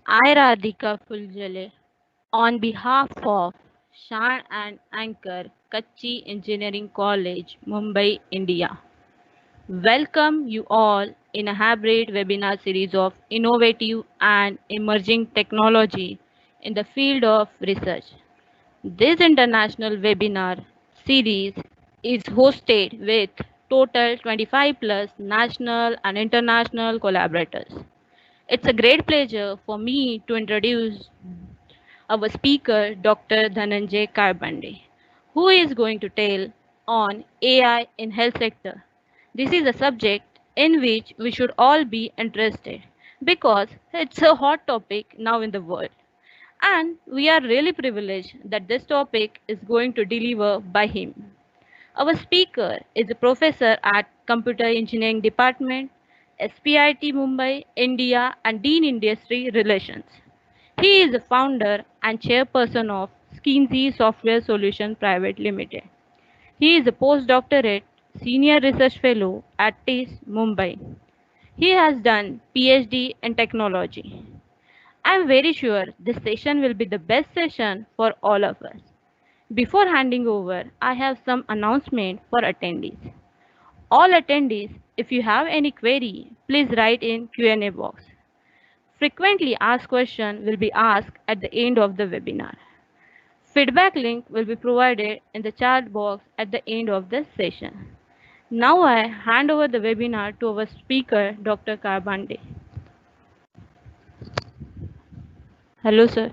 I, Radhika Fuljale, on behalf of Shan and Anchor, Kachi Engineering College, Mumbai, India, welcome you all in a hybrid webinar series of innovative and emerging technology in the field of research. This international webinar series is hosted with total 25 plus national and international collaborators. It's a great pleasure for me to introduce our speaker, Dr. Dhananjay Karbande, who is going to tell on AI in health sector. This is a subject in which we should all be interested because it's a hot topic now in the world. And we are really privileged that this topic is going to deliver by him. Our speaker is a professor at Computer Engineering Department, SPIT Mumbai, India, and Dean Industry Relations. He is the founder and chairperson of Skinsey Software Solutions Private Limited. He is a postdoctorate senior research fellow at TIS Mumbai. He has done PhD in technology. I am very sure this session will be the best session for all of us. Before handing over, I have some announcement for attendees. All attendees, if you have any query, please write in Q&A box. Frequently asked questions will be asked at the end of the webinar. Feedback link will be provided in the chat box at the end of the session. Now I hand over the webinar to our speaker, Dr. Karbande. Hello, sir.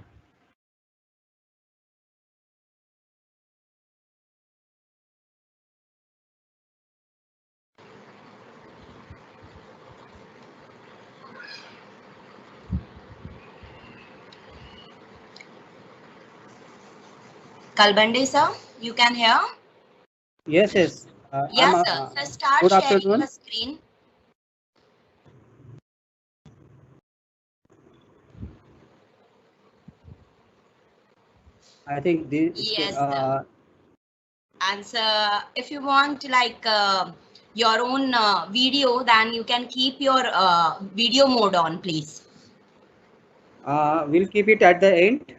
Kalbande sir, you can hear? Yes, yes. Yes, sir. So start Good sharing afternoon. your screen. I think this. Yes, sir. And sir, if you want like your own video, then you can keep your video mode on, please. We'll keep it at the end.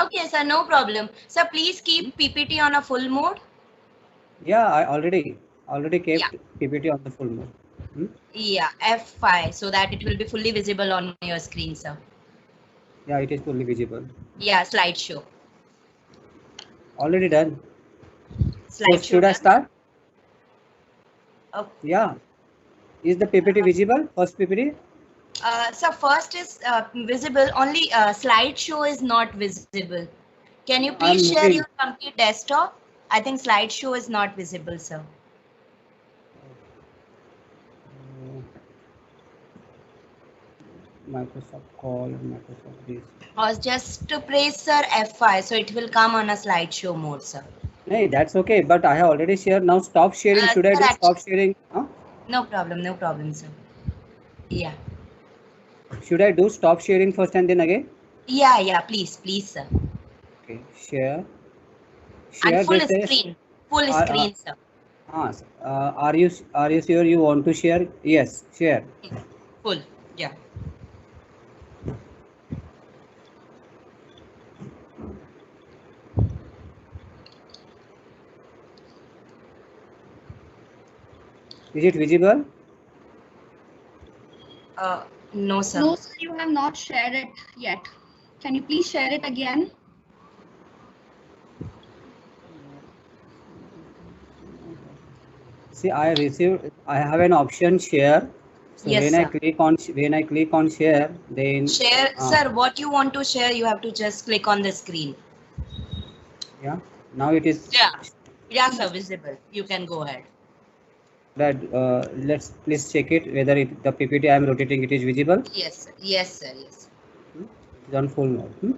Okay, sir, no problem. So please keep PPT on a full mode. Yeah, I already kept Yeah. PPT on the full mode. Yeah, F5, so that it will be fully visible on your screen, sir. Yeah, it is fully visible. Yeah, slideshow. Already done. Slideshow. So should I start? Okay. Yeah. Is the PPT visible? First PPT? So first is visible, only slideshow is not visible. Can you please I'm share your moving. complete desktop? I think slideshow is not visible, sir. Microsoft Call, Microsoft this. Or just to press sir F5, so it will come on a slideshow mode, sir. Hey, that's okay. But I have already shared. Now stop sharing. Should I Sir, do stop sharing? Huh? no problem, sir. Yeah. Should I do stop sharing first and then again? Yeah, please, sir. Okay, share. And full This is. screen, sir. Are you sure you want to share? Yes, share. Full, yeah. Is it visible? No, sir. No, sir, you have not shared it yet. Can you please share it again? See, I have an option share. So Yes, when sir. I click on share, then Share, sir, what you want to share, you have to just click on the screen. yeah. Now it is. Yeah, sir, visible. You can go ahead. That let's please check it whether the PPT I am rotating it is visible. Yes, sir. It's on full mode.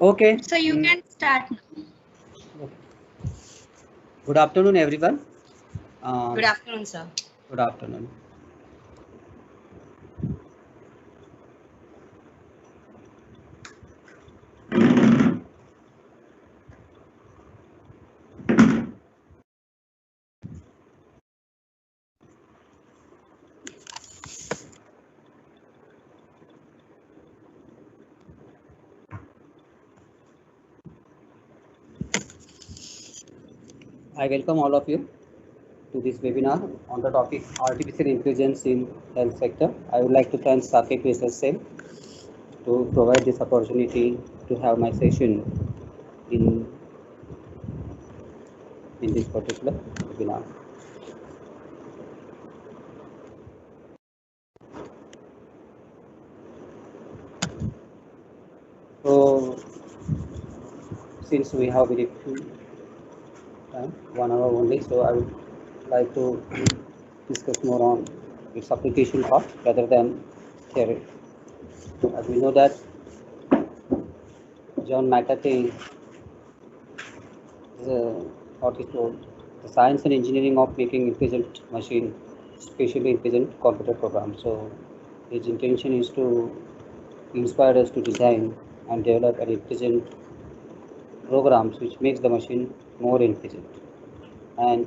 Okay. So you can start now. Okay. Good afternoon, everyone. Good afternoon, sir. Good afternoon. I welcome all of you to this webinar on the topic artificial intelligence in health sector. I would like to thank Saket Research Cell to provide this opportunity to have my session in this particular webinar. So, since we have very few time, 1 hour only, so I would like to discuss more on its application part rather than theory. As we know that John McAfee is what is told the science and engineering of making intelligent machine, especially intelligent computer programs. So his intention is to inspire us to design and develop an intelligent programs which makes the machine more intelligent and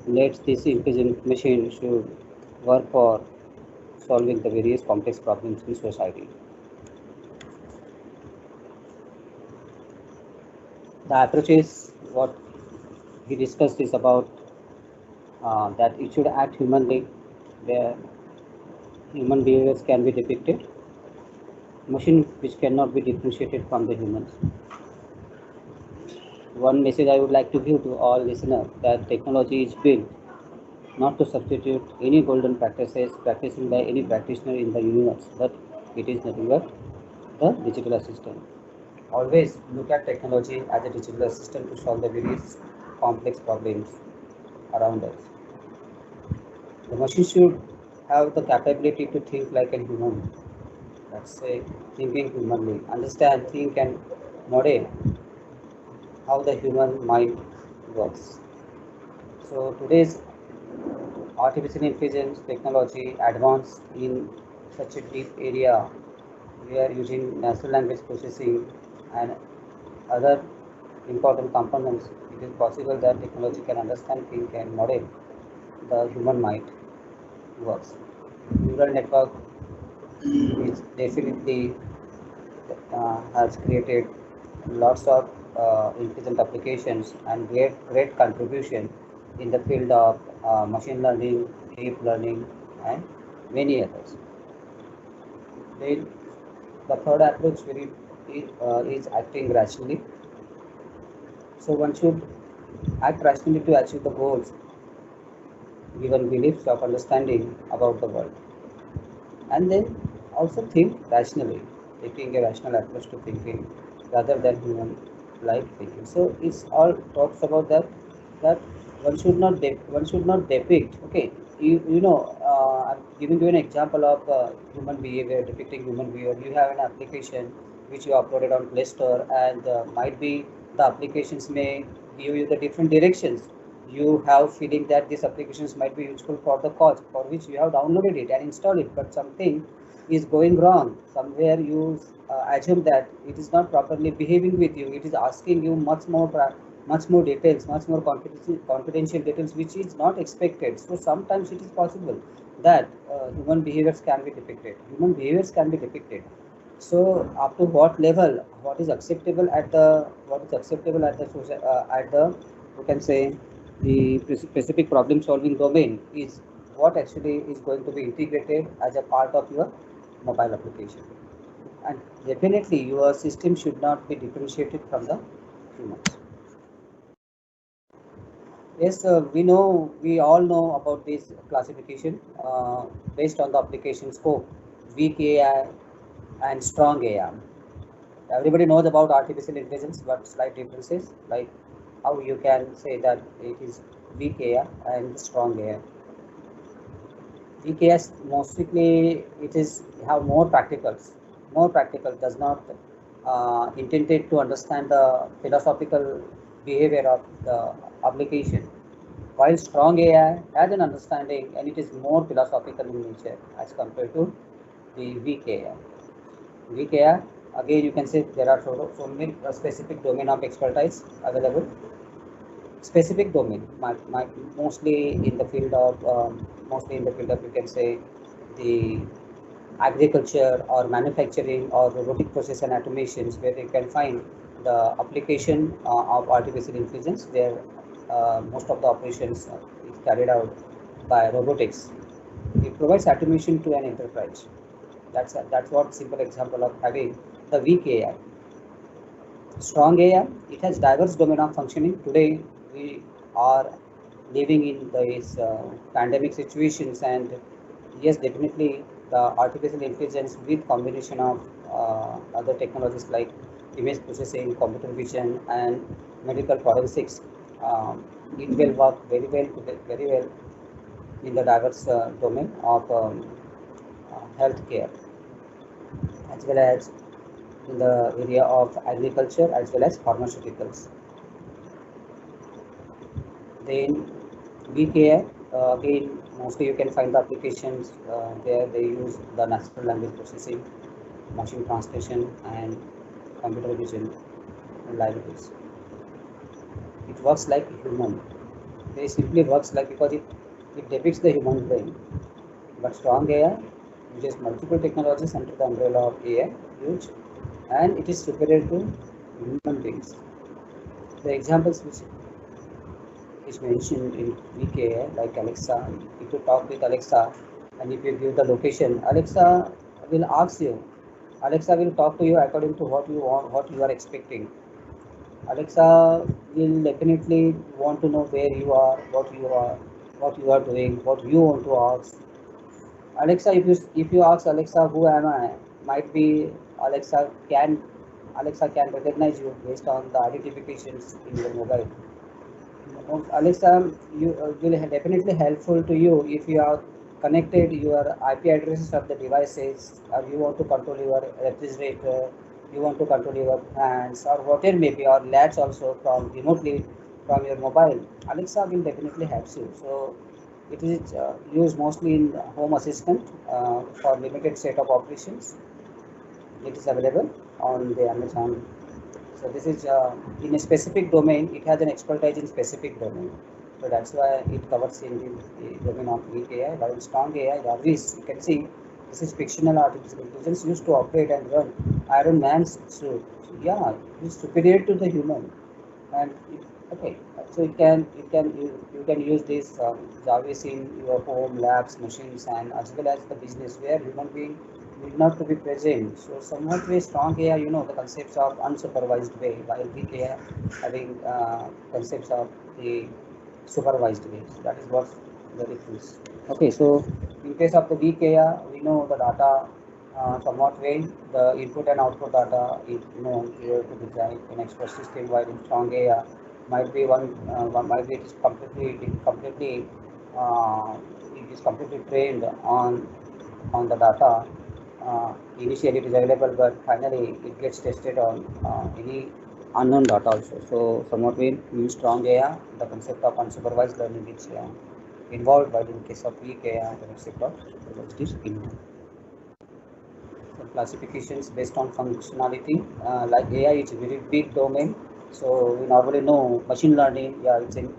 lets this intelligent machine should work for solving the various complex problems in society. The approaches what he discussed is about that it should act humanly, where human behaviors can be depicted, machine which cannot be differentiated from the humans. One message I would like to give to all listeners that technology is built not to substitute any golden practices practiced by any practitioner in the universe, but it is nothing but the digital assistant. Always look at technology as a digital assistant to solve the various complex problems around us. The machine should have the capability to think like a human. Let's say thinking humanly, understand, think, and model how the human mind works. So today's artificial intelligence technology advanced in such a deep area. We are using natural language processing and other important components. It is possible that technology can understand, think, and model the human mind works. Neural network is definitely has created lots of intelligent applications and great contribution in the field of machine learning, deep learning, and many others. Then the third approach is acting rationally. So one should act rationally to achieve the goals, given beliefs of understanding about the world, and then also think rationally, taking a rational approach to thinking rather than human like thinking. So it's all talks about that one should not depict. Okay, you know I'm giving you an example of human behavior, depicting human behavior. You have an application which you uploaded on Play Store, and might be the applications may give you the different directions. You have feeling that these applications might be useful for the cause for which you have downloaded it and installed it, but something is going wrong somewhere. You assume that it is not properly behaving with you. It is asking you much more details, much more confidential details, which is not expected. So sometimes it is possible that human behaviors can be depicted. So up to what level, what is acceptable at the you can say the specific problem solving domain is what actually is going to be integrated as a part of your mobile application. And definitely your system should not be differentiated from the humans. Yes, we all know about this classification based on the application scope, weak AI and strong AI. Everybody knows about artificial intelligence, but slight differences, like how you can say that it is weak AI and strong AI. Weak AI mostly it is have more practicals. More practical does not intended to understand the philosophical behavior of the application, while strong AI has an understanding and it is more philosophical in nature as compared to the weak AI. Weak AI, again you can say there are so many specific domain of expertise available. Specific domain, mostly in the field of you can say the agriculture or manufacturing or robotic process and automations, where they can find the application of artificial intelligence, where most of the operations is carried out by robotics. It provides automation to an enterprise. That's what simple example of having the weak AI. Strong AI, it has diverse domain of functioning. Today we are living in these pandemic situations, and yes, definitely the artificial intelligence with combination of other technologies like image processing, computer vision, and medical forensics, it will work very well in the diverse domain of healthcare, as well as in the area of agriculture, as well as pharmaceuticals. Then VKI, again, mostly you can find the applications where they use the natural language processing, machine translation, and computer vision libraries. It works like human. They simply works like because it depicts the human brain. But strong AI uses multiple technologies under the umbrella of AI, huge, and it is superior to human beings. The examples which is mentioned in VKI, like Alexa. If you talk with Alexa and if you give the location, Alexa will ask you. Alexa will talk to you according to what you want, what you are expecting. Alexa will definitely want to know where you are, what you are doing, what you want to ask. Alexa, if you ask Alexa, who am I? Might be Alexa can recognize you based on the identifications in your mobile. Alexa, you will definitely helpful to you if you are connected your IP addresses of the devices, or you want to control your refrigerator, you want to control your fans, or whatever may be, or lights also from remotely from your mobile. Alexa will definitely help you. So it is used mostly in home assistant for limited set of operations. It is available on the Amazon. So this is in a specific domain. It has an expertise in specific domain. So that's why it covers in the domain of weak AI. But in strong AI, Jarvis, you can see this is fictional artificial intelligence used to operate and run Iron Man's suit. So yeah, it's superior to the human. And okay, so you can use this Jarvis in your home, labs, machines, and as well as the business where human being need not to be present. So somewhat way strong AI, the concepts of unsupervised way, while weak AI having concepts of the supervised way. So that is what the difference. Okay, so in case of the weak AI, we know the data somewhat way the input and output data is known here to design an expert system, while in strong AI one might be it is completely trained on the data. Initially it is available, but finally it gets tested on any unknown data also. So somewhat we use strong AI, the concept of unsupervised learning is involved, while in case of weak AI, the concept of supervised is involved. So classifications based on functionality, like AI is a very big domain. So we normally know machine learning, yeah, it's in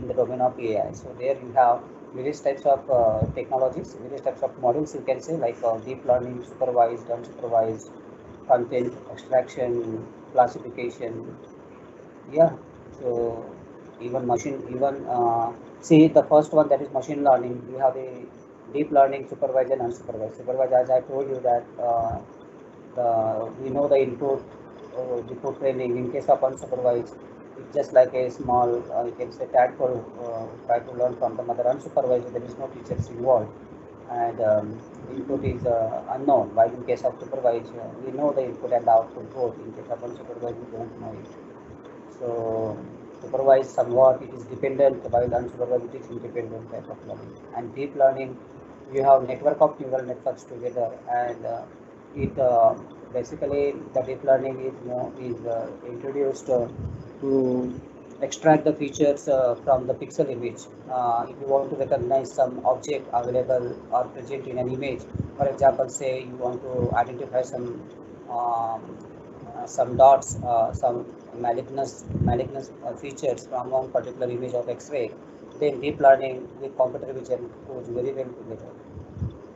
the domain of AI. So there you have various types of technologies, various types of models you can say, like deep learning, supervised, unsupervised, content extraction, classification. Yeah, so see the first one, that is machine learning. You have the deep learning, supervised and unsupervised. Supervised, as I told you that we know the input training. In case of unsupervised, it's just like a small, you can say tadpole try to learn from the mother. Unsupervised, there is no teachers involved, and input is unknown. While in case of supervised, we know the input and the output both. In case of unsupervised, we don't know it. So supervised somewhat it is dependent, while unsupervised it is independent type of learning. And deep learning, you have network of neural networks together, and it basically the deep learning is introduced to extract the features from the pixel image. If you want to recognize some object available or present in an image, for example, say you want to identify some dots, some malignous features from one particular image of X-ray, then deep learning with computer vision goes very well together.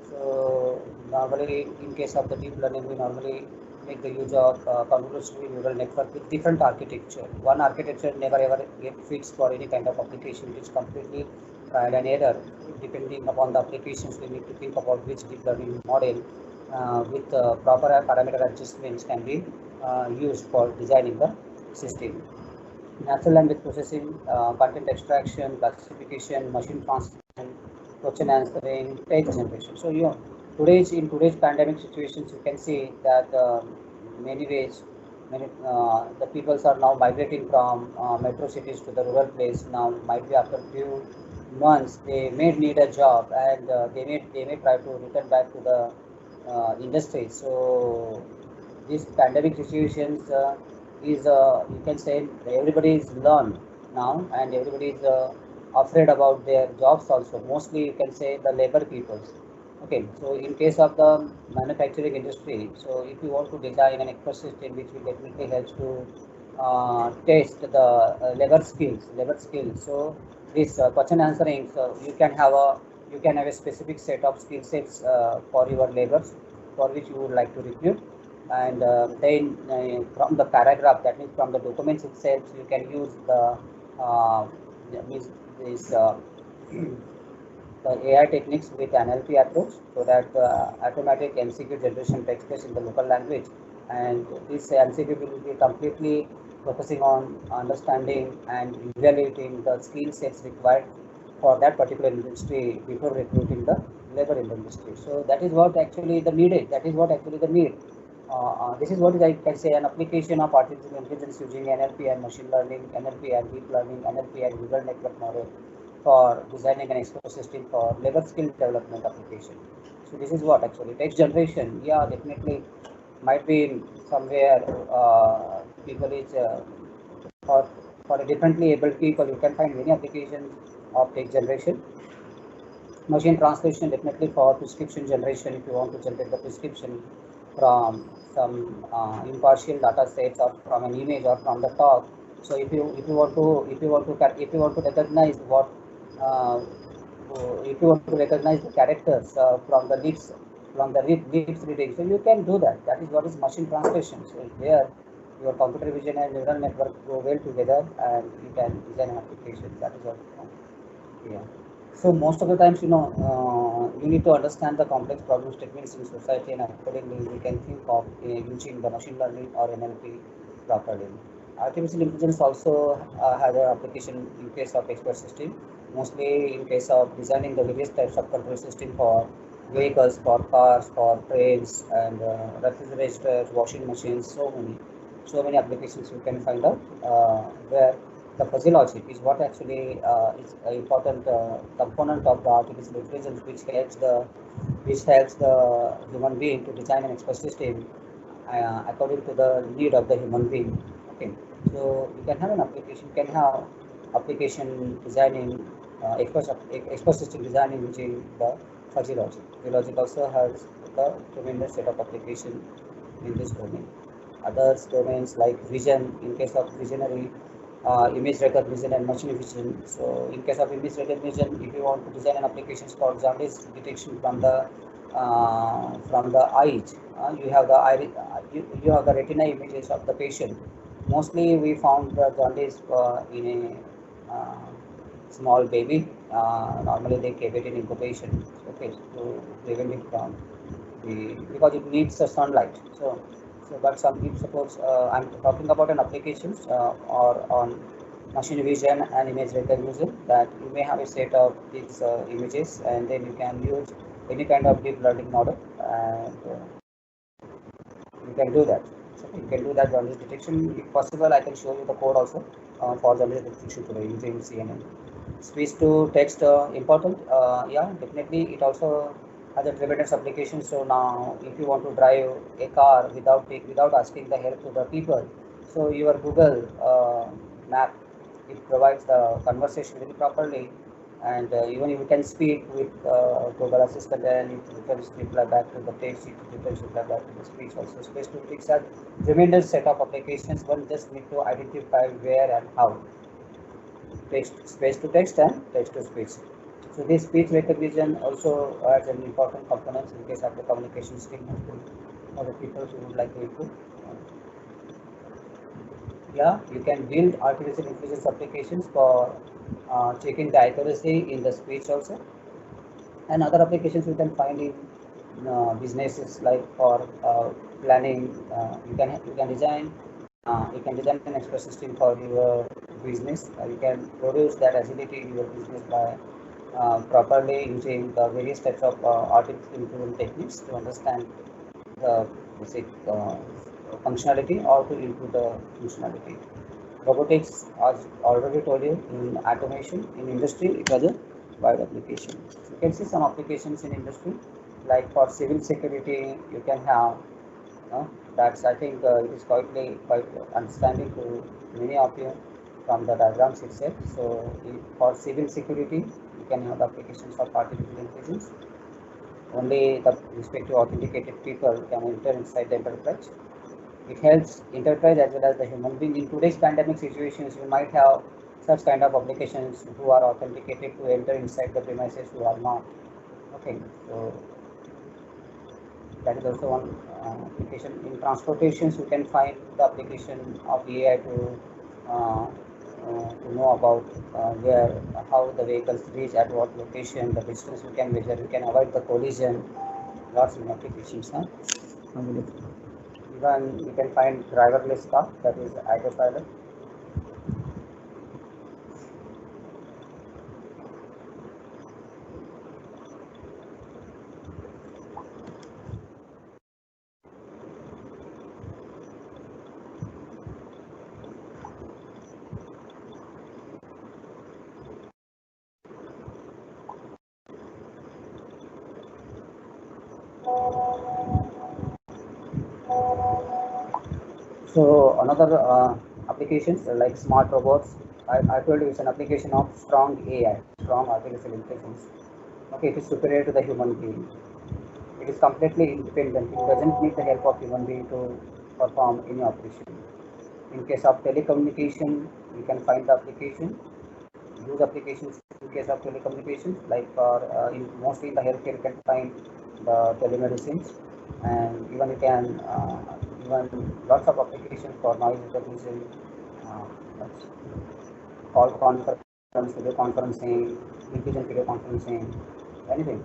So normally, in case of the deep learning, we normally make the use of convolutional neural network with different architecture. One architecture never ever fits for any kind of application. It is completely trial and error. Depending upon the applications, we need to think about which deep learning model with proper parameter adjustments can be used for designing the system. Natural language processing, content extraction, classification, machine translation, question answering, text generation. So in today's pandemic situations, you can see that many ways, the peoples are now migrating from metro cities to the rural place. Now, might be after few months, they may need a job, and they may try to return back to the industry. So these pandemic situations is you can say everybody is learned now, and everybody is afraid about their jobs also. Mostly you can say the labor peoples. Okay, so in case of the manufacturing industry, so if you want to design an ecosystem which will definitely help to test the labor skills. So this question answering, so you can have a specific set of skill sets for your labors for which you would like to recruit, and then from the paragraph, that means from the documents itself, you can use the means this the AI techniques with NLP approach, so that automatic MCQ generation takes place in the local language, and this MCQ will be completely focusing on understanding and evaluating the skill sets required for that particular industry before recruiting the labor in the industry. So that is what actually the need is. That is what actually the need. This is what I can say, an application of artificial intelligence using NLP and machine learning, NLP and deep learning, NLP and neural network model for designing an ecosystem for labor skill development application. So this is what actually text generation. Yeah, definitely might be somewhere people is for a differently abled people. You can find many applications of text generation. Machine translation, definitely for prescription generation, if you want to generate the prescription from some impartial data sets or from an image or from the talk. So if you want to recognize what uh, if you want to recognize the characters from the lips reading, so you can do that. That is what is machine translation. So here your computer vision and neural network go well together, and you can design an application. That is what. Yeah. So most of the times, you need to understand the complex problem statements in society, and accordingly, we can think of using the machine learning or NLP properly. Artificial intelligence also has an application in case of expert system, mostly in case of designing the various types of control system for vehicles, for cars, for trains, and refrigerators, washing machines. So many applications you can find out where the fuzzy logic is what actually is an important component of the artificial intelligence, which helps the human being to design an expert system according to the need of the human being. Okay, so you can have an application, you can have application designing expert system designing using the fuzzy logic. The logic also has the tremendous set of application in this domain. Other domains like vision, in case of visionary, image recognition and machine vision. So in case of image recognition, if you want to design an application for jaundice detection from the eyes, you have the retina images of the patient. Mostly we found the jaundice in a small baby. Normally they keep it in incubation. Okay, to prevent it from because it needs the sunlight. So, but some people suppose I'm talking about an applications or on machine vision and image recognition, that you may have a set of these images, and then you can use any kind of deep learning model, and you can do that. So you can do that jaundice detection. If possible, I can show you the code also for jaundice detection today using CNN. Speech to text important. Yeah, definitely. It also has a tremendous application. So now, if you want to drive a car without asking the help to the people, so your Google map, it provides the conversation very properly, and even you can speak with Google Assistant, and it returns reply back to the text, it returns reply back to the speech also. Speech to text has tremendous set of applications. One just need to identify where and how. Speech to text and text to speech. So this speech recognition also has an important component in case of the communication skill. or the people who would like to input. Yeah, you can build artificial intelligence applications for checking the accuracy in the speech also, and other applications you can find in businesses like for planning. You can design an express system for your business. You can produce that agility in your business by properly using the various types of artificial intelligence techniques to understand the basic functionality or to improve the functionality. Robotics, as already told you, in automation, in industry, it was a wide application. You can see some applications in industry, like for civil security, you can have, that's I think it is quite understanding to many of you from the diagrams itself. So for civil security, you can have the applications of artificial intelligence. Only the respective authenticated people can enter inside the enterprise. It helps enterprise as well as the human being. In today's pandemic situations, you might have such kind of applications who are authenticated to enter inside the premises who are not. Okay, so that is also one application. In transportations, you can find the application of AI to know about where how the vehicles reach at what location, the distance you can measure, you can avoid the collision. Lots of applications. Huh? Even you can find driverless car, that is autopilot. So another applications like smart robots. I told you it's an application of strong AI, strong artificial intelligence. Okay, it is superior to the human being. It is completely independent. It doesn't need the help of human being to perform any operation. In case of telecommunication, you can find the application, use applications in case of telecommunications, like for mostly in the healthcare you can find the telemedicines, and even you can even lots of applications for noise recognition, uh, call conference, video conferencing, intelligent video conferencing, anything.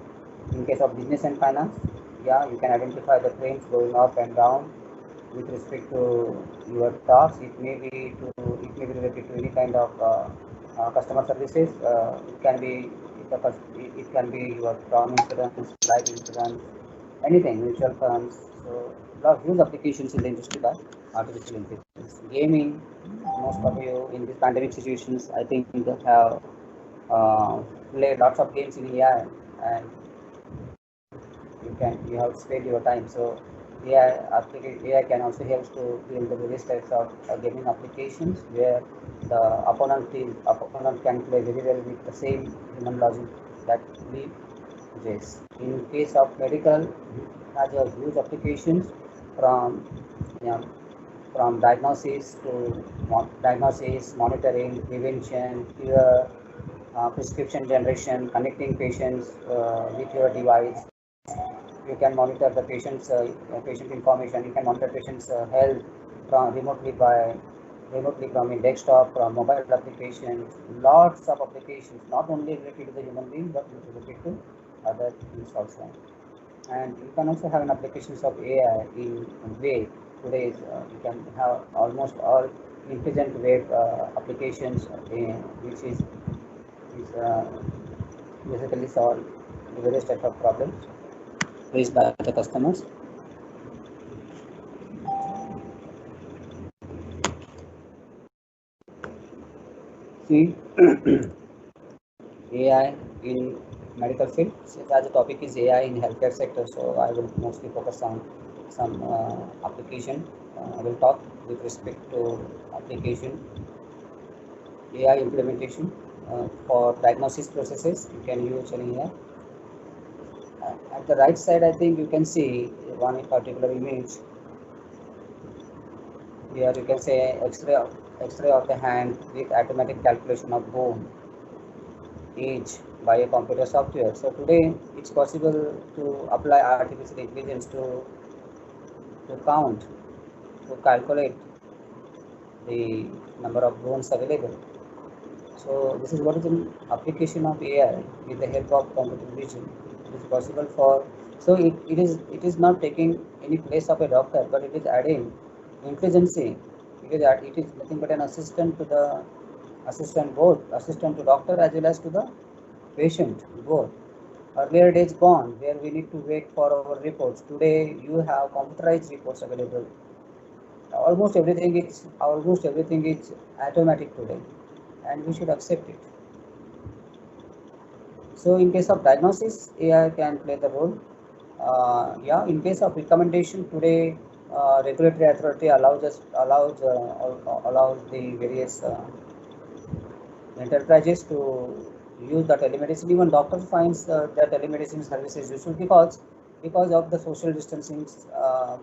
In case of business and finance, yeah, you can identify the trends going up and down with respect to your tasks. It may be related to any kind of customer services. It can be your term insurance, life insurance, anything, mutual funds. So lot of huge applications in the industry by artificial intelligence. Gaming, most of you in these pandemic situations, I think have played lots of games in AI, and you have spent your time. So AI can also help to build the various types of gaming applications where the opponent can play very well with the same human logic that we possess. In case of medical, it has a huge applications from, you know, from diagnosis, monitoring, prevention, cure, prescription generation, connecting patients with your device. You can monitor the patient information. You can monitor patient's health remotely from a desktop, from mobile applications. Lots of applications, not only related to the human being, but related to other things also. And you can also have an applications of AI in web. Today you can have almost all intelligent web applications, which is basically solve various types of problems faced by the customers. See, AI in medical field. Since as the topic is AI in healthcare sector, so I will mostly focus on some application. I will talk with respect to application AI implementation for diagnosis processes. You can use an AI. At the right side, I think you can see one particular image. Here you can say X-ray of the hand with automatic calculation of bone age by a computer software. So today it's possible to apply artificial intelligence to to count, to calculate the number of bones available. So this is what is an application of AI with the help of computer vision. It is possible for, so it is not taking any place of a doctor, but it is adding intelligence. It is nothing but an assistant to the assistant to doctor as well as to the patient both. Earlier days gone where we need to wait for our reports. Today you have computerized reports available. Almost everything is automatic today, and we should accept it. So in case of diagnosis, AI can play the role. Yeah, in case of recommendation today, regulatory authority allows the various enterprises to use the telemedicine. Even doctor finds the telemedicine services useful because of the social distancing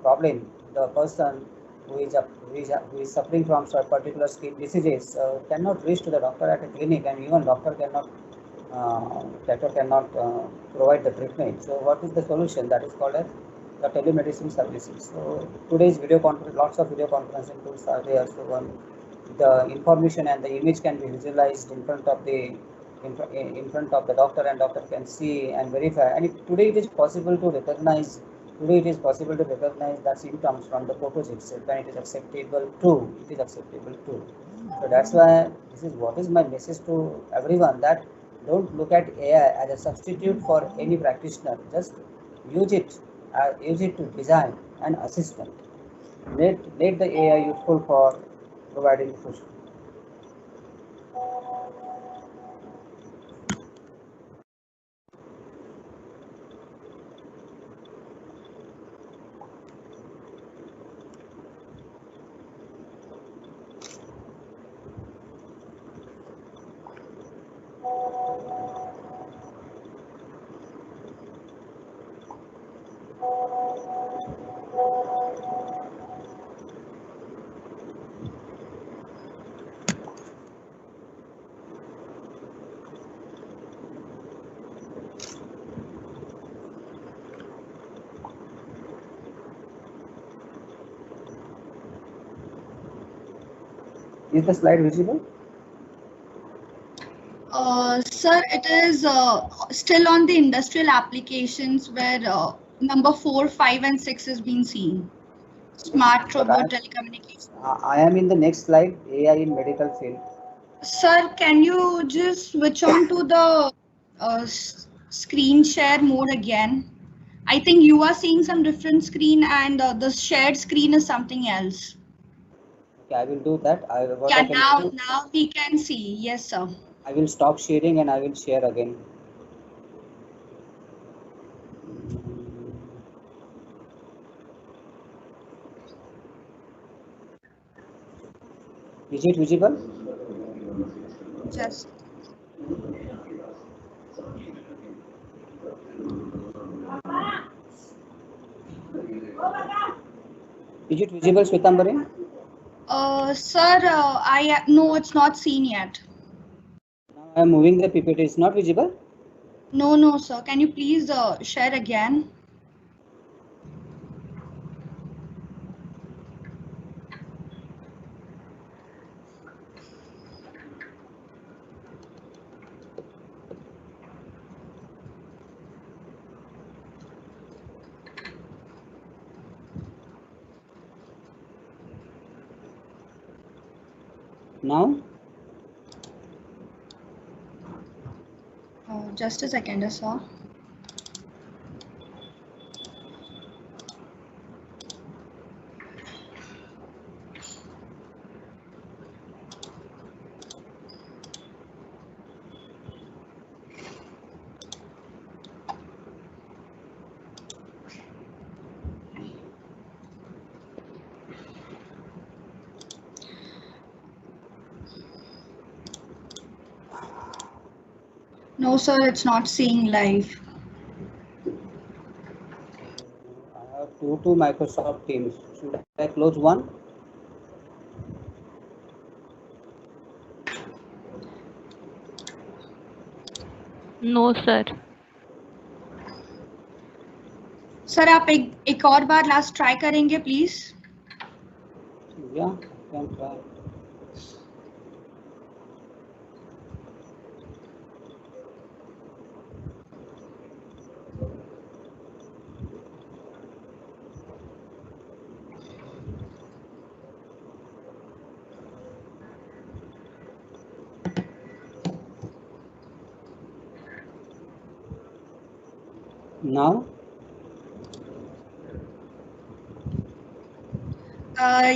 problem. The person who is suffering from some particular skin diseases cannot reach to the doctor at a clinic, and even doctor cannot provide the treatment. So what is the solution? That is called as the telemedicine services. So today's video conference, lots of video conferencing tools are there. So the information and the image can be visualized in front of the doctor, and doctor can see and verify. And today it is possible to recognize. Today it is possible to recognize the symptoms from the photos itself, and it is acceptable too. It is acceptable too. So that's why this is what is my message to everyone, that don't look at AI as a substitute for any practitioner. Just use it to design an assistant. Make the AI useful for providing food. Is the slide visible? Sir, it is still on the industrial applications where number 4, 5, and 6 is being seen. Smart robot telecommunication. I am in the next slide, AI in medical field. Sir, can you just switch on to the screen share mode again? I think you are seeing some different screen, and the shared screen is something else. Okay, I will do that. Yeah, now we can see. Yes, sir. I will stop sharing and I will share again. Is it visible? Just. Is it visible, Shwetambaran? Sir, no, it's not seen yet. Now I am moving the PPT. It's not visible? No, sir. Can you please share again? Now? Just a second, sir. No, sir, it's not seeing live. I have two Microsoft Teams. Should I close one? No, sir. Sir आप एक और बार last try करेंगे please? Yeah, can try. Now,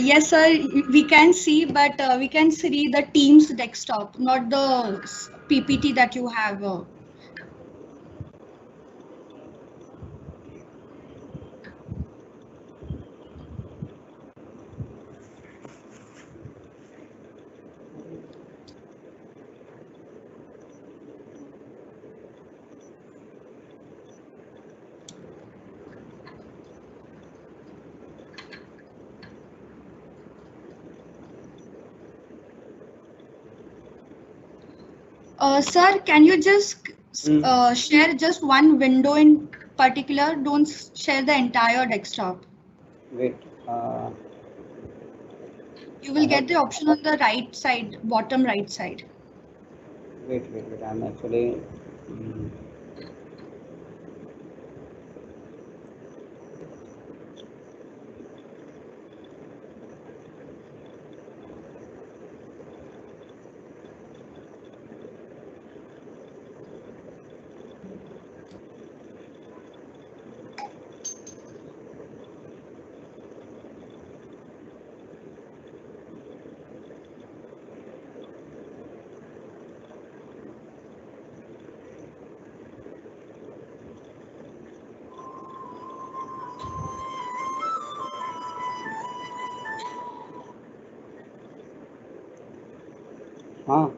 Yes, sir. We can see, but we can see the Teams desktop, not the PPT that you have. Sir, can you just share just one window in particular? Don't share the entire desktop. wait. You will get the option on the right side, bottom right side. Wait. I'm actually. Huh.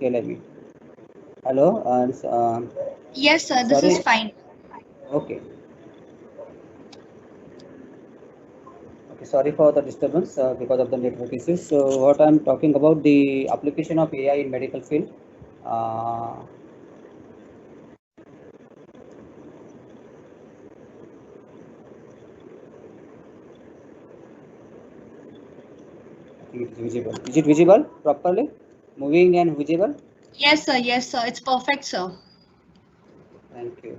Okay, let me. Hello. Yes, sir. This is Sorry. fine. Okay. Okay. Sorry for the disturbance because of the network issues. So, what I'm talking about the application of AI in medical field. Uh, I think it is visible. Is it visible properly? Moving and visible? Yes, sir. Yes, sir. It's perfect, sir. Thank you.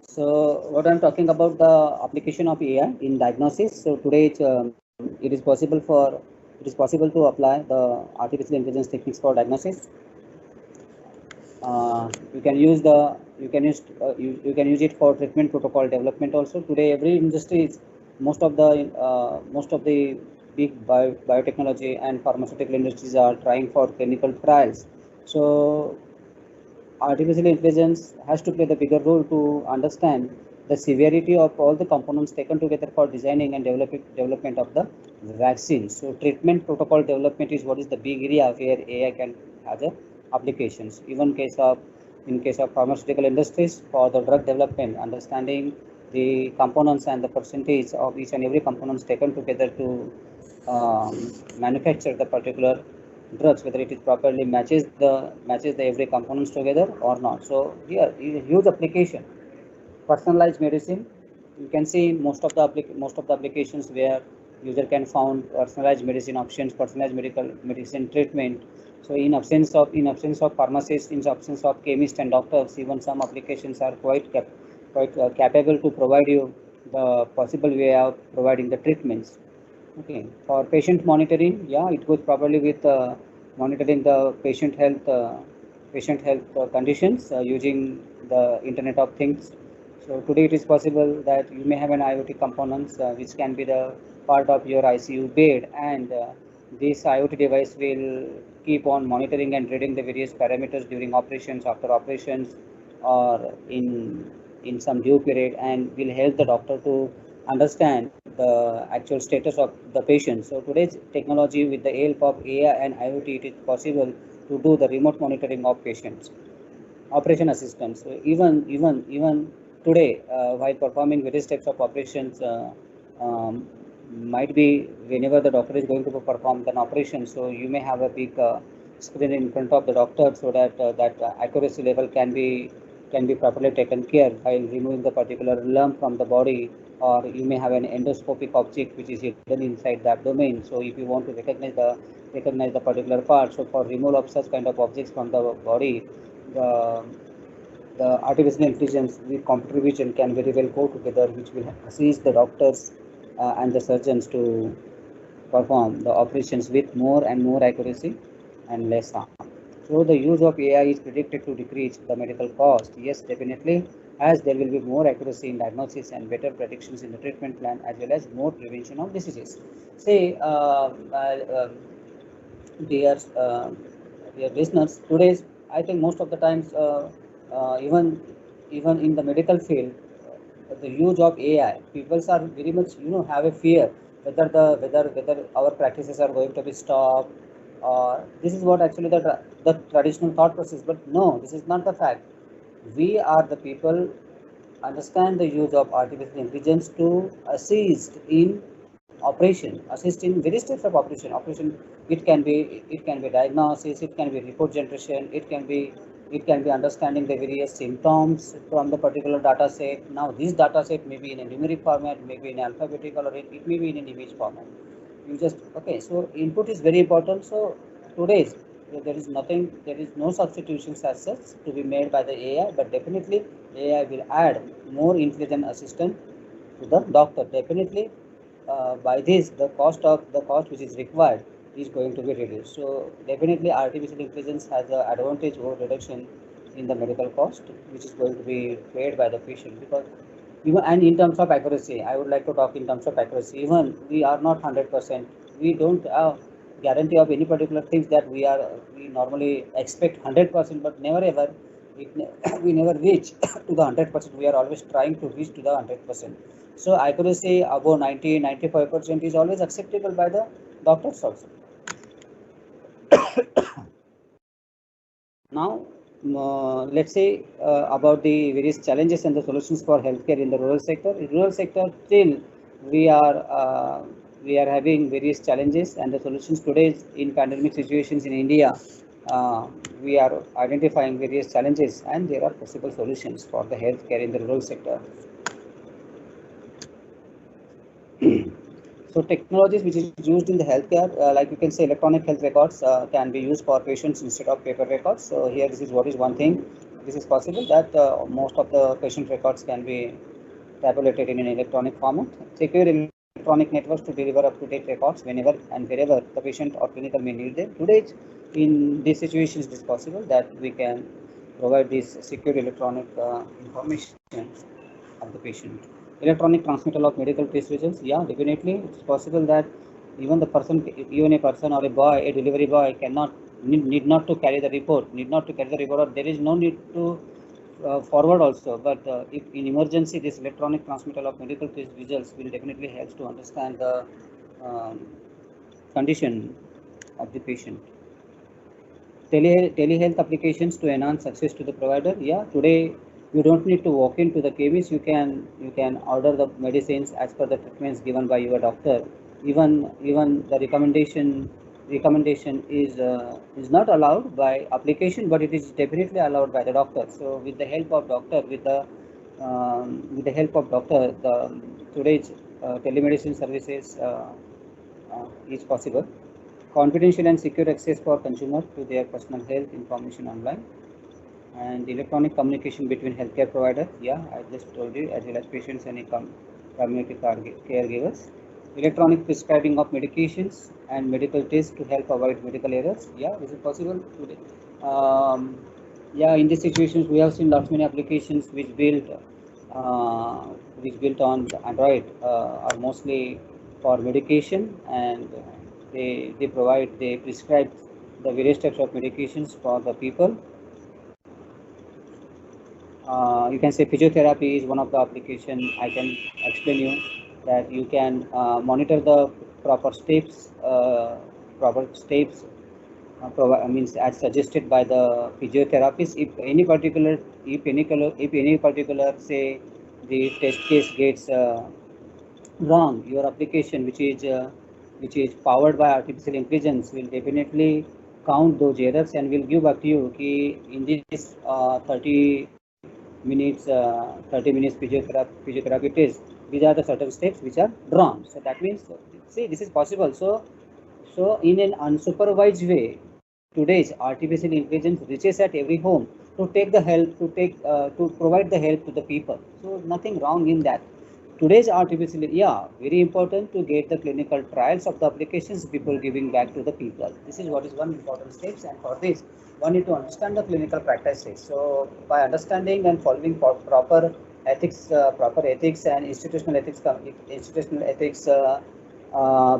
So what I'm talking about the application of AI in diagnosis. So today it is possible to apply the artificial intelligence techniques for diagnosis. You can use you can use it for treatment protocol development also. Today every industry is most of the big biotechnology and pharmaceutical industries are trying for clinical trials. So artificial intelligence has to play the bigger role to understand the severity of all the components taken together for designing and development of the vaccine. So treatment protocol development is what is the big area where AI can have the applications. Even in case of pharmaceutical industries for the drug development, understanding the components and the percentage of each and every components taken together to manufacture the particular drugs, whether it is properly matches the every components together or not. So here is a huge application. Personalized medicine, you can see most of the applications where user can found personalized medicine options, personalized medicine treatment. So in absence of pharmacists, in absence of chemists and doctors, even some applications are quite capable to provide you the possible way of providing the treatments. Okay, for patient monitoring, yeah, it goes probably with monitoring the patient health conditions using the Internet of Things. So today it is possible that you may have an IoT components which can be the part of your ICU bed, and this IoT device will keep on monitoring and reading the various parameters during operations, after operations, or in some due period, and will help the doctor to understand the actual status of the patient. So today's technology, with the help of AI and IoT, it is possible to do the remote monitoring of patients. Operation assistance. So even today, while performing various types of operations, might be whenever the doctor is going to perform an operation, so you may have a big screen in front of the doctor, so that that accuracy level can be properly taken care while removing the particular lump from the body, or you may have an endoscopic object which is hidden inside the abdomen. So if you want to recognize the particular part, so for removal of such kind of objects from the body, the the artificial intelligence with computer vision can very well go together, which will assist the doctors and the surgeons to perform the operations with more and more accuracy and less harm. So the use of AI is predicted to decrease the medical cost. Yes, definitely, as there will be more accuracy in diagnosis and better predictions in the treatment plan, as well as more prevention of diseases. Say, dear, dear listeners, today's, I think most of the times, even in the medical field, the use of AI, people are very much, have a fear whether whether our practices are going to be stopped, or this is what actually the traditional thought process. But no, this is not the fact. We are the people understand the use of artificial intelligence to assist in operation, assist in various types of operation. It can be diagnosis, it can be report generation, it can be understanding the various symptoms from the particular data set. Now this data set may be in a numeric format, maybe in alphabetical, or it may be in an image format. You just, okay, so input is very important. So today's, there is no substitutions as such to be made by the AI, but definitely AI will add more intelligent assistant to the doctor. Definitely, by this, the cost which is required is going to be reduced. So definitely, artificial intelligence has an advantage over reduction in the medical cost, which is going to be paid by the patient. Because even, and in terms of accuracy, I would like to talk in terms of accuracy. Even we are not 100%. We don't have guarantee of any particular things that we normally expect 100%, but never ever we never reach to the 100%. We are always trying to reach to the 100%. So accuracy above 90-95% is always acceptable by the doctors also. Now, let's say about the various challenges and the solutions for healthcare in the rural sector. In rural sector, still we are uh, we are having various challenges and the solutions today in pandemic situations in India. We are identifying various challenges, and there are possible solutions for the healthcare in the rural sector. So technologies which is used in the healthcare, like you can say electronic health records can be used for patients instead of paper records. So here this is what is one thing. This is possible that most of the patient records can be tabulated in an electronic format. Secure electronic networks to deliver up-to-date records whenever and wherever the patient or clinical may need them. Today, in these situations, it is possible that we can provide this secure electronic information of the patient. Electronic transmittal of medical test results, yeah, definitely it's possible that even a person or a boy, a delivery boy cannot need not to carry the report, or there is no need to forward also. But if in emergency, this electronic transmittal of medical test results will definitely help to understand the um, condition of the patient. Telehealth applications to enhance access to the provider. Yeah, today you don't need to walk into the chemist. You can order the medicines as per the treatments given by your doctor. Even the recommendation is not allowed by application, but it is definitely allowed by the doctor. So with the help of doctor, the today's telemedicine services is possible. Confidential and secure access for consumers to their personal health information online, and electronic communication between healthcare providers. Yeah, I just told you, as well as patients and community caregivers. Electronic prescribing of medications and medical tests to help avoid medical errors. Yeah, this is possible today. Yeah, in these situations, we have seen lots many applications which built on the Android are mostly for medication, and they prescribe the various types of medications for the people. You can say physiotherapy is one of the application. I can explain you that you can monitor the proper steps, means as suggested by the physiotherapist. If any particular say the test case gets wrong, your application which is powered by artificial intelligence will definitely count those errors and will give back to you ki in this 30 minutes physiotherapy test, these are the certain steps which are wrong. So that means, see, this is possible. So in an unsupervised way, today's artificial intelligence reaches at every home to take the help, to provide the help to the people. So nothing wrong in that. Today's artificial, yeah, very important to get the clinical trials of the applications before giving back to the people. This is what is one important steps, and for this, one need to understand the clinical practices. So by understanding and following proper ethics and institutional ethics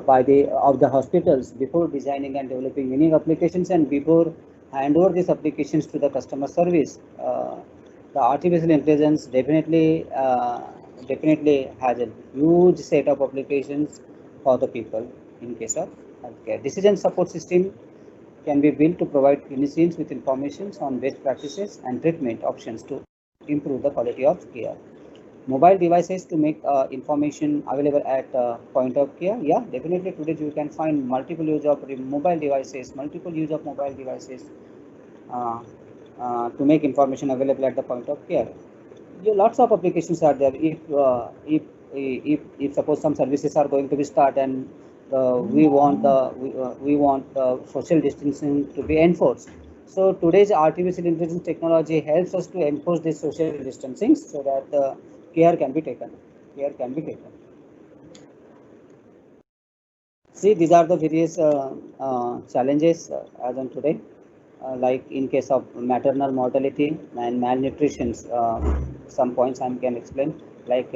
by the of the hospitals before designing and developing any applications, and before hand over these applications to the customer service, the artificial intelligence definitely has a huge set of applications for the people in case of healthcare. Decision support system can be built to provide clinicians with information on best practices and treatment options to improve the quality of care. Mobile devices to make information available at point of care. Yeah, definitely today you can find multiple use of mobile devices, uh, to make information available at the point of care. Yeah, lots of applications are there. If suppose some services are going to be start, and we want social distancing to be enforced. So today's artificial intelligence technology helps us to enforce this social distancing so that care can be taken. See, these are the various challenges as on today. Like in case of maternal mortality and malnutrition, some points I can explain. Like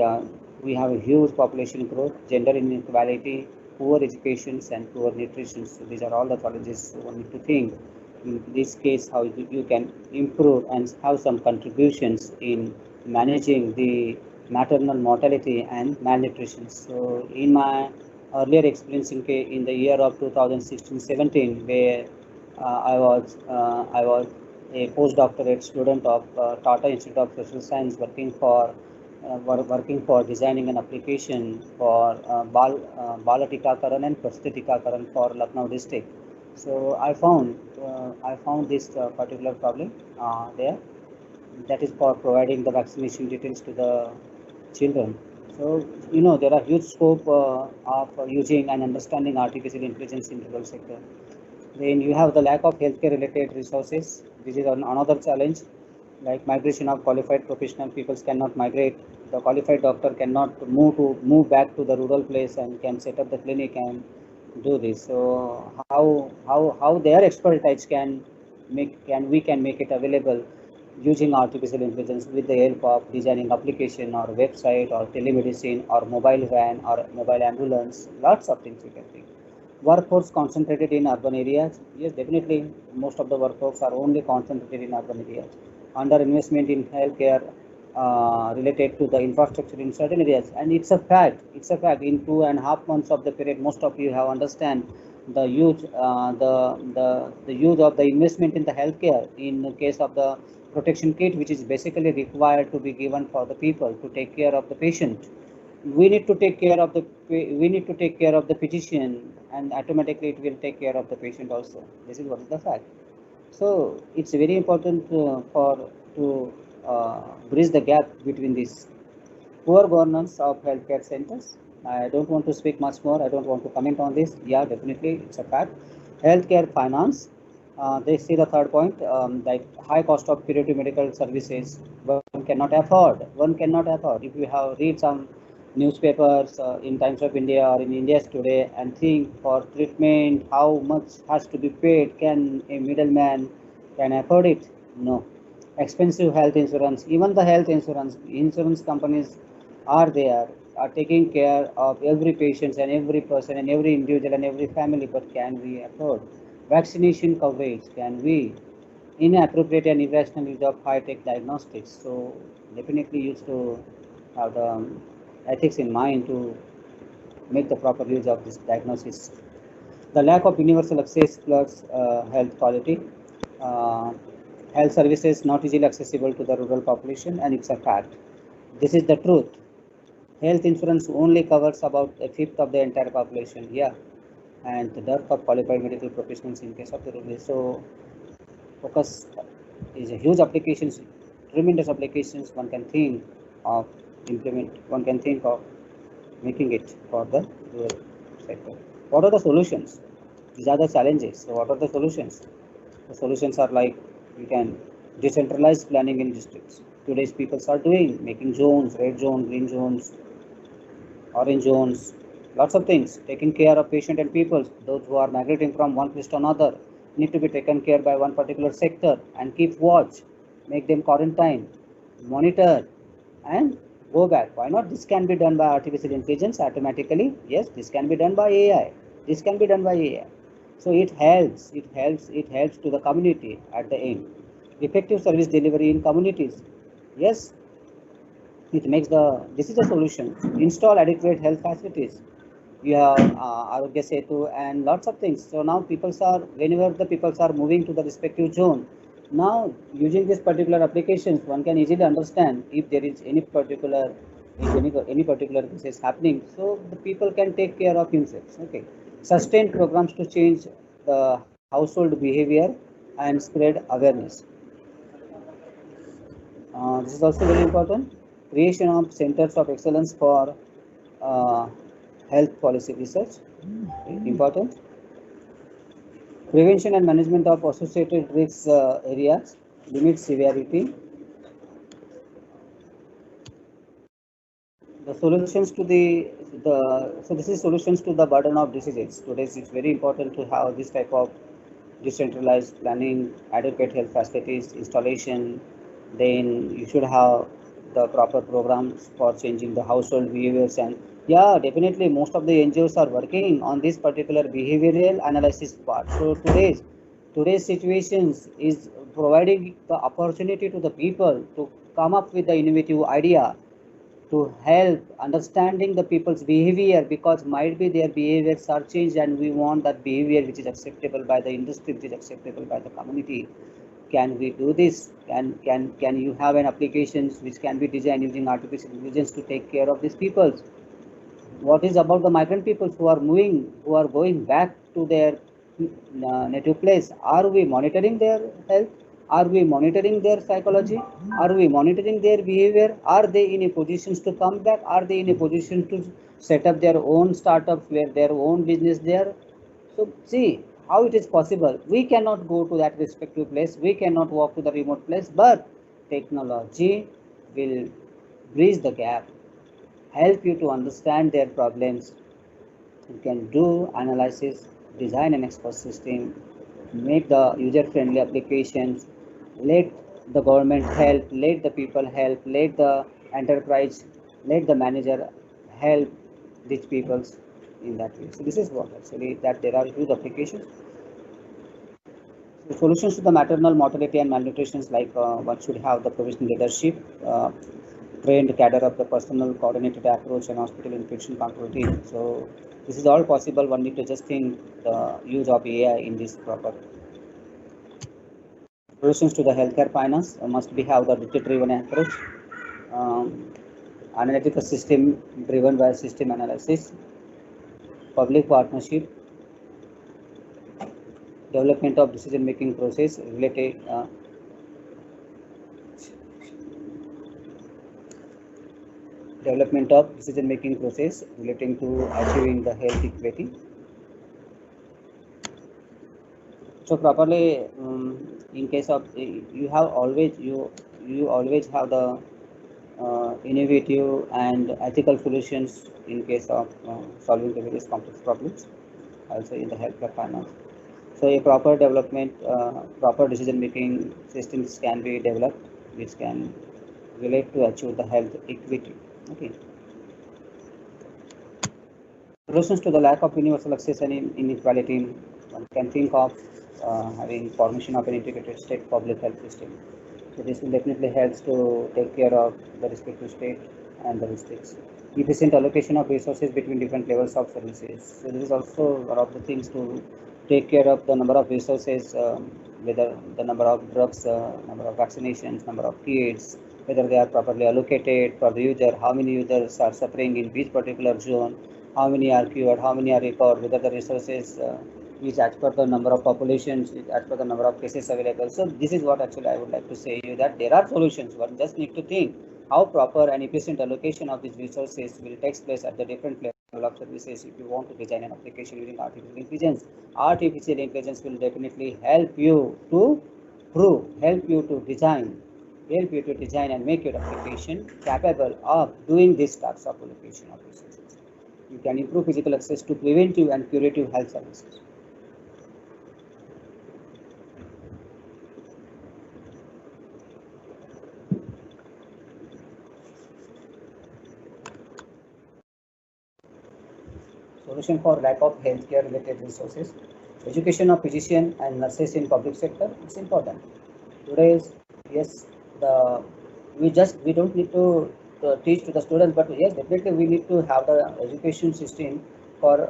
we have a huge population growth, gender inequality, poor education, and poor nutrition. So these are all the challenges one need to think. In this case, how you can improve and have some contributions in managing the maternal mortality and malnutrition. So in my earlier experience in the year of 2016-17, where I was a postdoctorate student of Tata Institute of Social Science, working for designing an application for Bala Tikakaran and Prasthi Tikakaran for Lucknow district. So I found this particular problem there. That is for providing the vaccination details to the children. So there are huge scope of using and understanding artificial intelligence in the rural sector. Then you have the lack of healthcare related resources. This is another challenge, like migration of qualified professional peoples cannot migrate. The qualified doctor cannot move back to the rural place and can set up the clinic and do this. So how their expertise can make it available using artificial intelligence with the help of designing application or website or telemedicine or mobile van or mobile ambulance. Lots of things you can think. Workforce concentrated in urban areas. Yes, definitely most of the workforce are only concentrated in urban areas. Under investment in healthcare related to the infrastructure in certain areas, and it's a fact. In 2.5 months of the period, most of you have understand the huge the use of the investment in the healthcare in the case of the protection kit, which is basically required to be given for the people to take care of the patient. We need to take care of the physician, and automatically it will take care of the patient also. This is what is the fact. So it's very important to bridge the gap between these. Poor governance of healthcare centers. I don't want to speak much more. I don't want to comment on this. Yeah, definitely it's a fact. Healthcare finance. They see the third point, like high cost of curative medical services. One cannot afford. If you have read some newspapers in Times of India or in India's Today and think for treatment how much has to be paid, can a middleman can afford it? No. expensive health insurance. Even the health insurance companies are there, are taking care of every patient and every person and every individual and every family. But can we afford vaccination coverage? Can we inappropriate and irrational use of high-tech diagnostics? So definitely used to have the ethics in mind to make the proper use of this diagnosis. The lack of universal access plus health quality. Health services not easily accessible to the rural population, and it's a fact. This is the truth. Health insurance only covers about a fifth of the entire population. Yeah, and the dearth of qualified medical professionals in case of the rural. So focus is a huge applications, tremendous applications. One can think of one can think of making it for the rural sector. What are the solutions? These are the challenges. So what are the solutions? The solutions are like we can decentralize planning in districts. Today's people are doing, making zones, red zone, green zones, orange zones, lots of things, taking care of patient and people. Those who are migrating from one place to another need to be taken care by one particular sector and keep watch, make them quarantine, monitor, and go back. Why not? This can be done by artificial intelligence automatically. Yes, this can be done by AI. This can be done by AI. So it helps to the community at the end. Effective service delivery in communities. Yes, it makes this is a solution. Install adequate health facilities. You have Arogya Setu and lots of things. So now whenever the people are moving to the respective zone, now using this particular applications, one can easily understand if there is any particular disease happening. So the people can take care of themselves. Okay, sustain programs to change the household behavior and spread awareness. This is also very important. Creation of centers of excellence for health policy research, important. Prevention and management of associated risk areas, limit severity. The solutions to so this is solutions to the burden of diseases. Today it's very important to have this type of decentralized planning, adequate health facilities, installation. Then you should have the proper programs for changing the household behaviors. And yeah, definitely most of the NGOs are working on this particular behavioral analysis part. So today's situations is providing the opportunity to the people to come up with the innovative idea to help understanding the people's behavior, because might be their behaviors are changed and we want that behavior which is acceptable by the industry, which is acceptable by the community. Can we do this? Can you have an applications which can be designed using artificial intelligence to take care of these people? What is about the migrant people who are moving, who are going back to their native place? Are we monitoring their health? Are we monitoring their psychology? Are we monitoring their behavior? Are they in a position to come back? Are they in a position to set up their own startups, where their own business there? So see how it is possible. We cannot go to that respective place. We cannot walk to the remote place, but technology will bridge the gap, help you to understand their problems. You can do analysis, design an expert system, make the user-friendly applications, let the government help, let the people help, let the enterprise, let the manager help these people in that way. So this is what actually that there are huge applications. So solutions to the maternal mortality and malnutrition, like one should have the provisional leadership, trained cadre of the personal coordinated approach and hospital infection control team. So this is all possible. One need to just think the use of AI in this proper. Solutions to the healthcare finance must be have the data-driven approach, analytical system driven by system analysis, public partnership, development of decision-making process related. Development of decision-making process relating to achieving the health equity. So properly, in case of you always have the innovative and ethical solutions in case of solving the various complex problems, also in the healthcare finance. So a proper development, proper decision-making systems can be developed which can relate to achieve the health equity. Okay. Solutions to the lack of universal access and inequality, one can think of having formation of an integrated state public health system. So this will definitely help to take care of the respective state and the districts. Efficient allocation of resources between different levels of services. So this is also one of the things to take care of the number of resources, whether the number of drugs, number of vaccinations, number of kids, whether they are properly allocated for the user, how many users are suffering in which particular zone, how many are cured, how many are recovered, whether the resources is as per the number of populations, as per the number of cases available. So this is what actually I would like to say you that there are solutions. One just need to think how proper and efficient allocation of these resources will take place at the different level of services. If you want to design an application using artificial intelligence will definitely help you to help you to design and make your application capable of doing these types of allocation of resources. You can improve physical access to preventive and curative health services. Solution for lack of healthcare related resources. Education of physicians and nurses in public sector is important. Today's, yes, the we don't need to teach to the students, but yes, definitely we need to have the education system for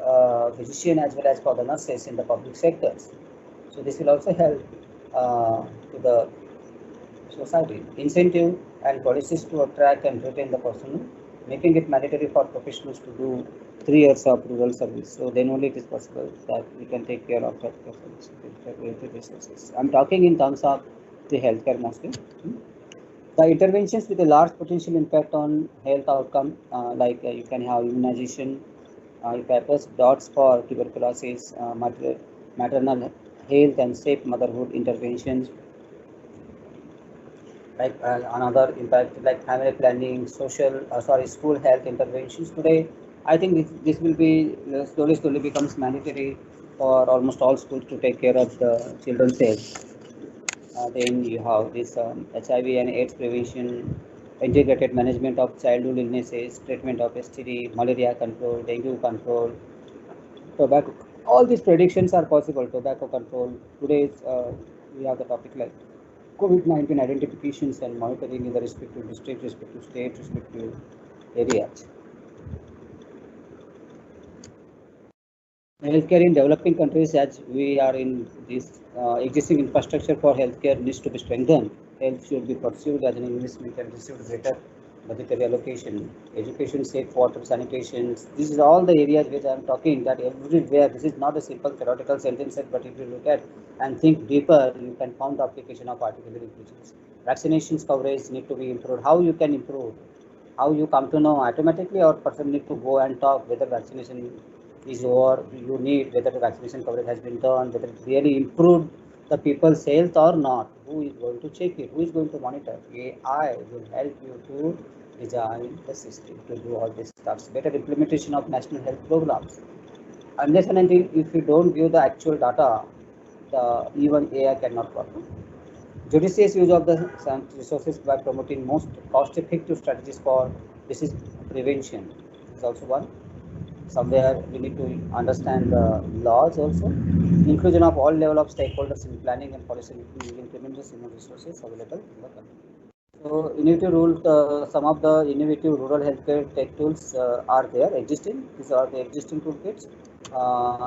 physician as well as for the nurses in the public sectors. So this will also help to the society. Incentive and policies to attract and retain the personnel, making it mandatory for professionals to do 3 years of rural service. So then only it is possible that we can take care of healthcare resources. I'm talking in terms of the healthcare mostly. The interventions with a large potential impact on health outcome, like you can have immunization, if I press dots for tuberculosis, maternal health and safe motherhood interventions, like another impact like family planning, school health interventions. Today, I think this will be slowly becomes mandatory for almost all schools to take care of the children's health. Then you have this HIV and AIDS prevention, integrated management of childhood illnesses, treatment of STD, malaria control, dengue control, tobacco. All these predictions are possible. Tobacco control. Today, we have the topic like COVID-19 identifications and monitoring in the respective district, respective state, respective areas. Healthcare in developing countries, as we are in this existing infrastructure for healthcare needs to be strengthened. Health should be pursued as an investment and receive greater budgetary allocation. Education, safe water, sanitation. This is all the areas which I am talking that everywhere. This is not a simple theoretical sentence, but if you look at and think deeper, you can find the application of artificial intelligence. Vaccinations coverage need to be improved. How you can improve? How you come to know automatically, or person need to go and talk whether vaccination is over, you need whether the vaccination coverage has been done, whether it really improved the people's health or not. Who is going to check it? Who is going to monitor? AI will help you to design the system to do all these stuff. Better implementation of national health programs. Unless and until if you don't give the actual data, even AI cannot work. Judicious use of the resources by promoting most cost-effective strategies for disease prevention is also one. Somewhere we need to understand the laws also. Inclusion of all level of stakeholders in planning and policy implementing human resources available in the country. So innovative rules, some of the innovative rural healthcare tech tools are there existing. These are the existing toolkits.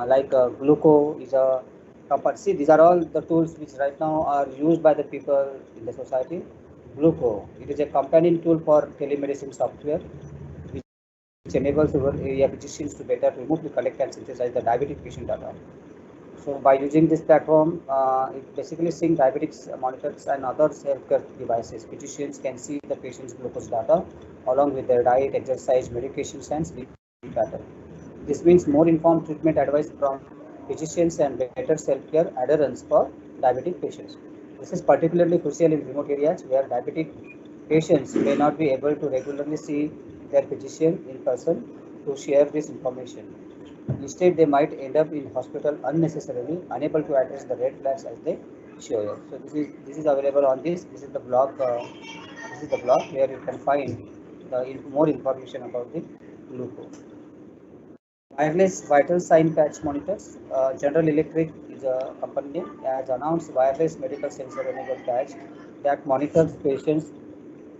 Like Gluco is a company. See, these are all the tools which right now are used by the people in the society. Gluco, it is a companion tool for telemedicine software, which enables rural area physicians to better remotely collect and synthesize the diabetic patient data. So by using this platform, it basically syncs diabetics monitors and other healthcare devices. Physicians can see the patient's glucose data along with their diet, exercise, medications, and sleep pattern. This means more informed treatment advice from physicians and better self-care adherence for diabetic patients. This is particularly crucial in remote areas where diabetic patients may not be able to regularly see their physician in person to share this information. Instead, they might end up in hospital unnecessarily, unable to address the red flags as they Sure. Yeah. So this is available on this. This is the blog. This is the blog where you can find more information about the glucose. Wireless vital sign patch monitors. General Electric is a company name, has announced wireless medical sensor enabled patch that monitors patients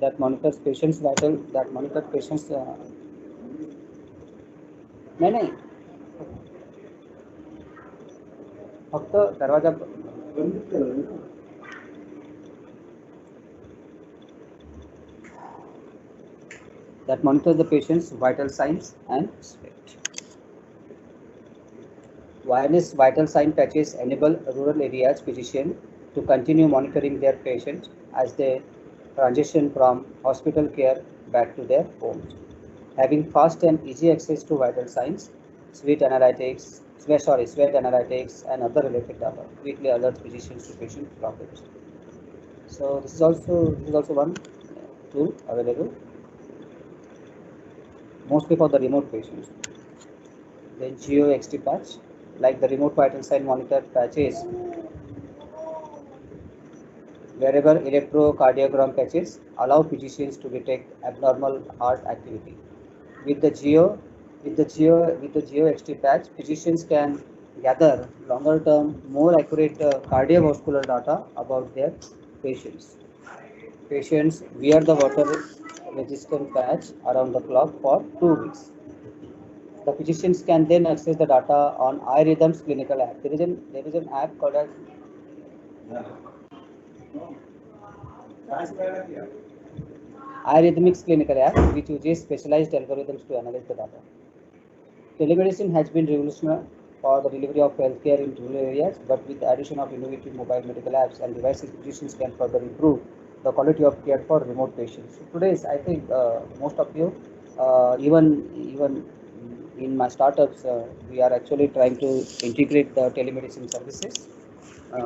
vital that monitor patients. नहीं नहीं फक्त दरवाजा that monitors the patient's vital signs and state. Wireless vital sign patches enable rural areas physicians to continue monitoring their patients as they transition from hospital care back to their homes. Having fast and easy access to vital signs, sweat analytics, and other related data quickly alerts physicians to patient problems. So this is also one tool available, mostly for the remote patients. Then Geo XT patch, like the remote vital sign monitor patches, wearable electrocardiogram patches allow physicians to detect abnormal heart activity. With the Geo XT patch, physicians can gather longer-term, more accurate cardiovascular data about their patients. Patients wear the water-resistant patch around the clock for 2 weeks. The physicians can then access the data on iRhythm's clinical app. There is an app called as iRhythmic's clinical app, which uses specialized algorithms to analyze the data. Telemedicine has been revolutionary for the delivery of healthcare in rural areas, but with the addition of innovative mobile medical apps and devices, physicians can further improve the quality of care for remote patients. So today's, I think most of you, even in my startups, we are actually trying to integrate the telemedicine services.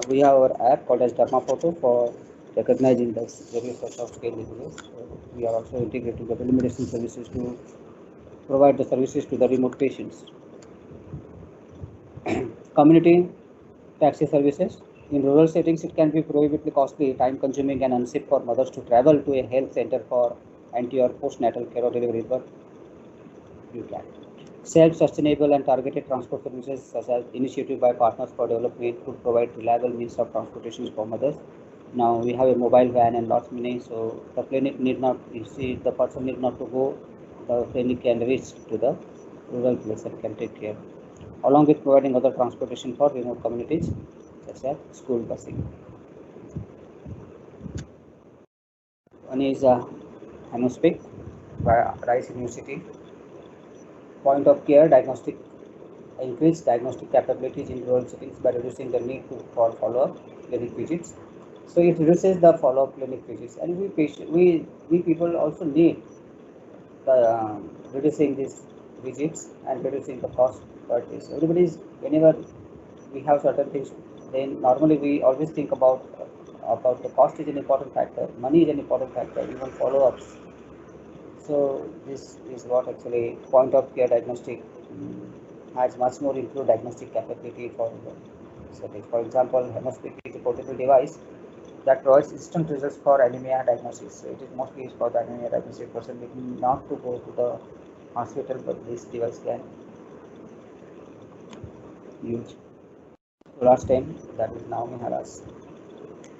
We have our app called as Dharma Photo for recognizing the various sorts of scale diseases. We are also integrating the telemedicine services to provide the services to the remote patients. Community taxi services. In rural settings, it can be prohibitively costly, time-consuming, and unsafe for mothers to travel to a health center for anti or postnatal care or delivery, but you can. Self-sustainable and targeted transport services, such as initiative by Partners for Development, could provide reliable means of transportation for mothers. Now we have a mobile van and lots many, so the clinic need not, you see, the person need not to go. The clinic can reach to the rural place and can take care, along with providing other transportation for remote communities, such as school busing. One is Hanospic by Rice University. Point of care diagnostic, increased diagnostic capabilities in rural settings by reducing the need for follow-up clinic visits. So it reduces the follow-up clinic visits, and we people also need the reducing these visits and reducing the cost per case. Everybody's, whenever we have certain things, then normally we always think about the cost is an important factor, money is an important factor, even follow-ups. So this is what actually point of care diagnostic has much more improved diagnostic capability for the settings. For example, Hemospic is a portable device that provides instant results for anemia diagnosis. So it is mostly used for the anemia diagnosis. Person need not to go to the hospital, but this device can use. So last time, that is Naomi Haras.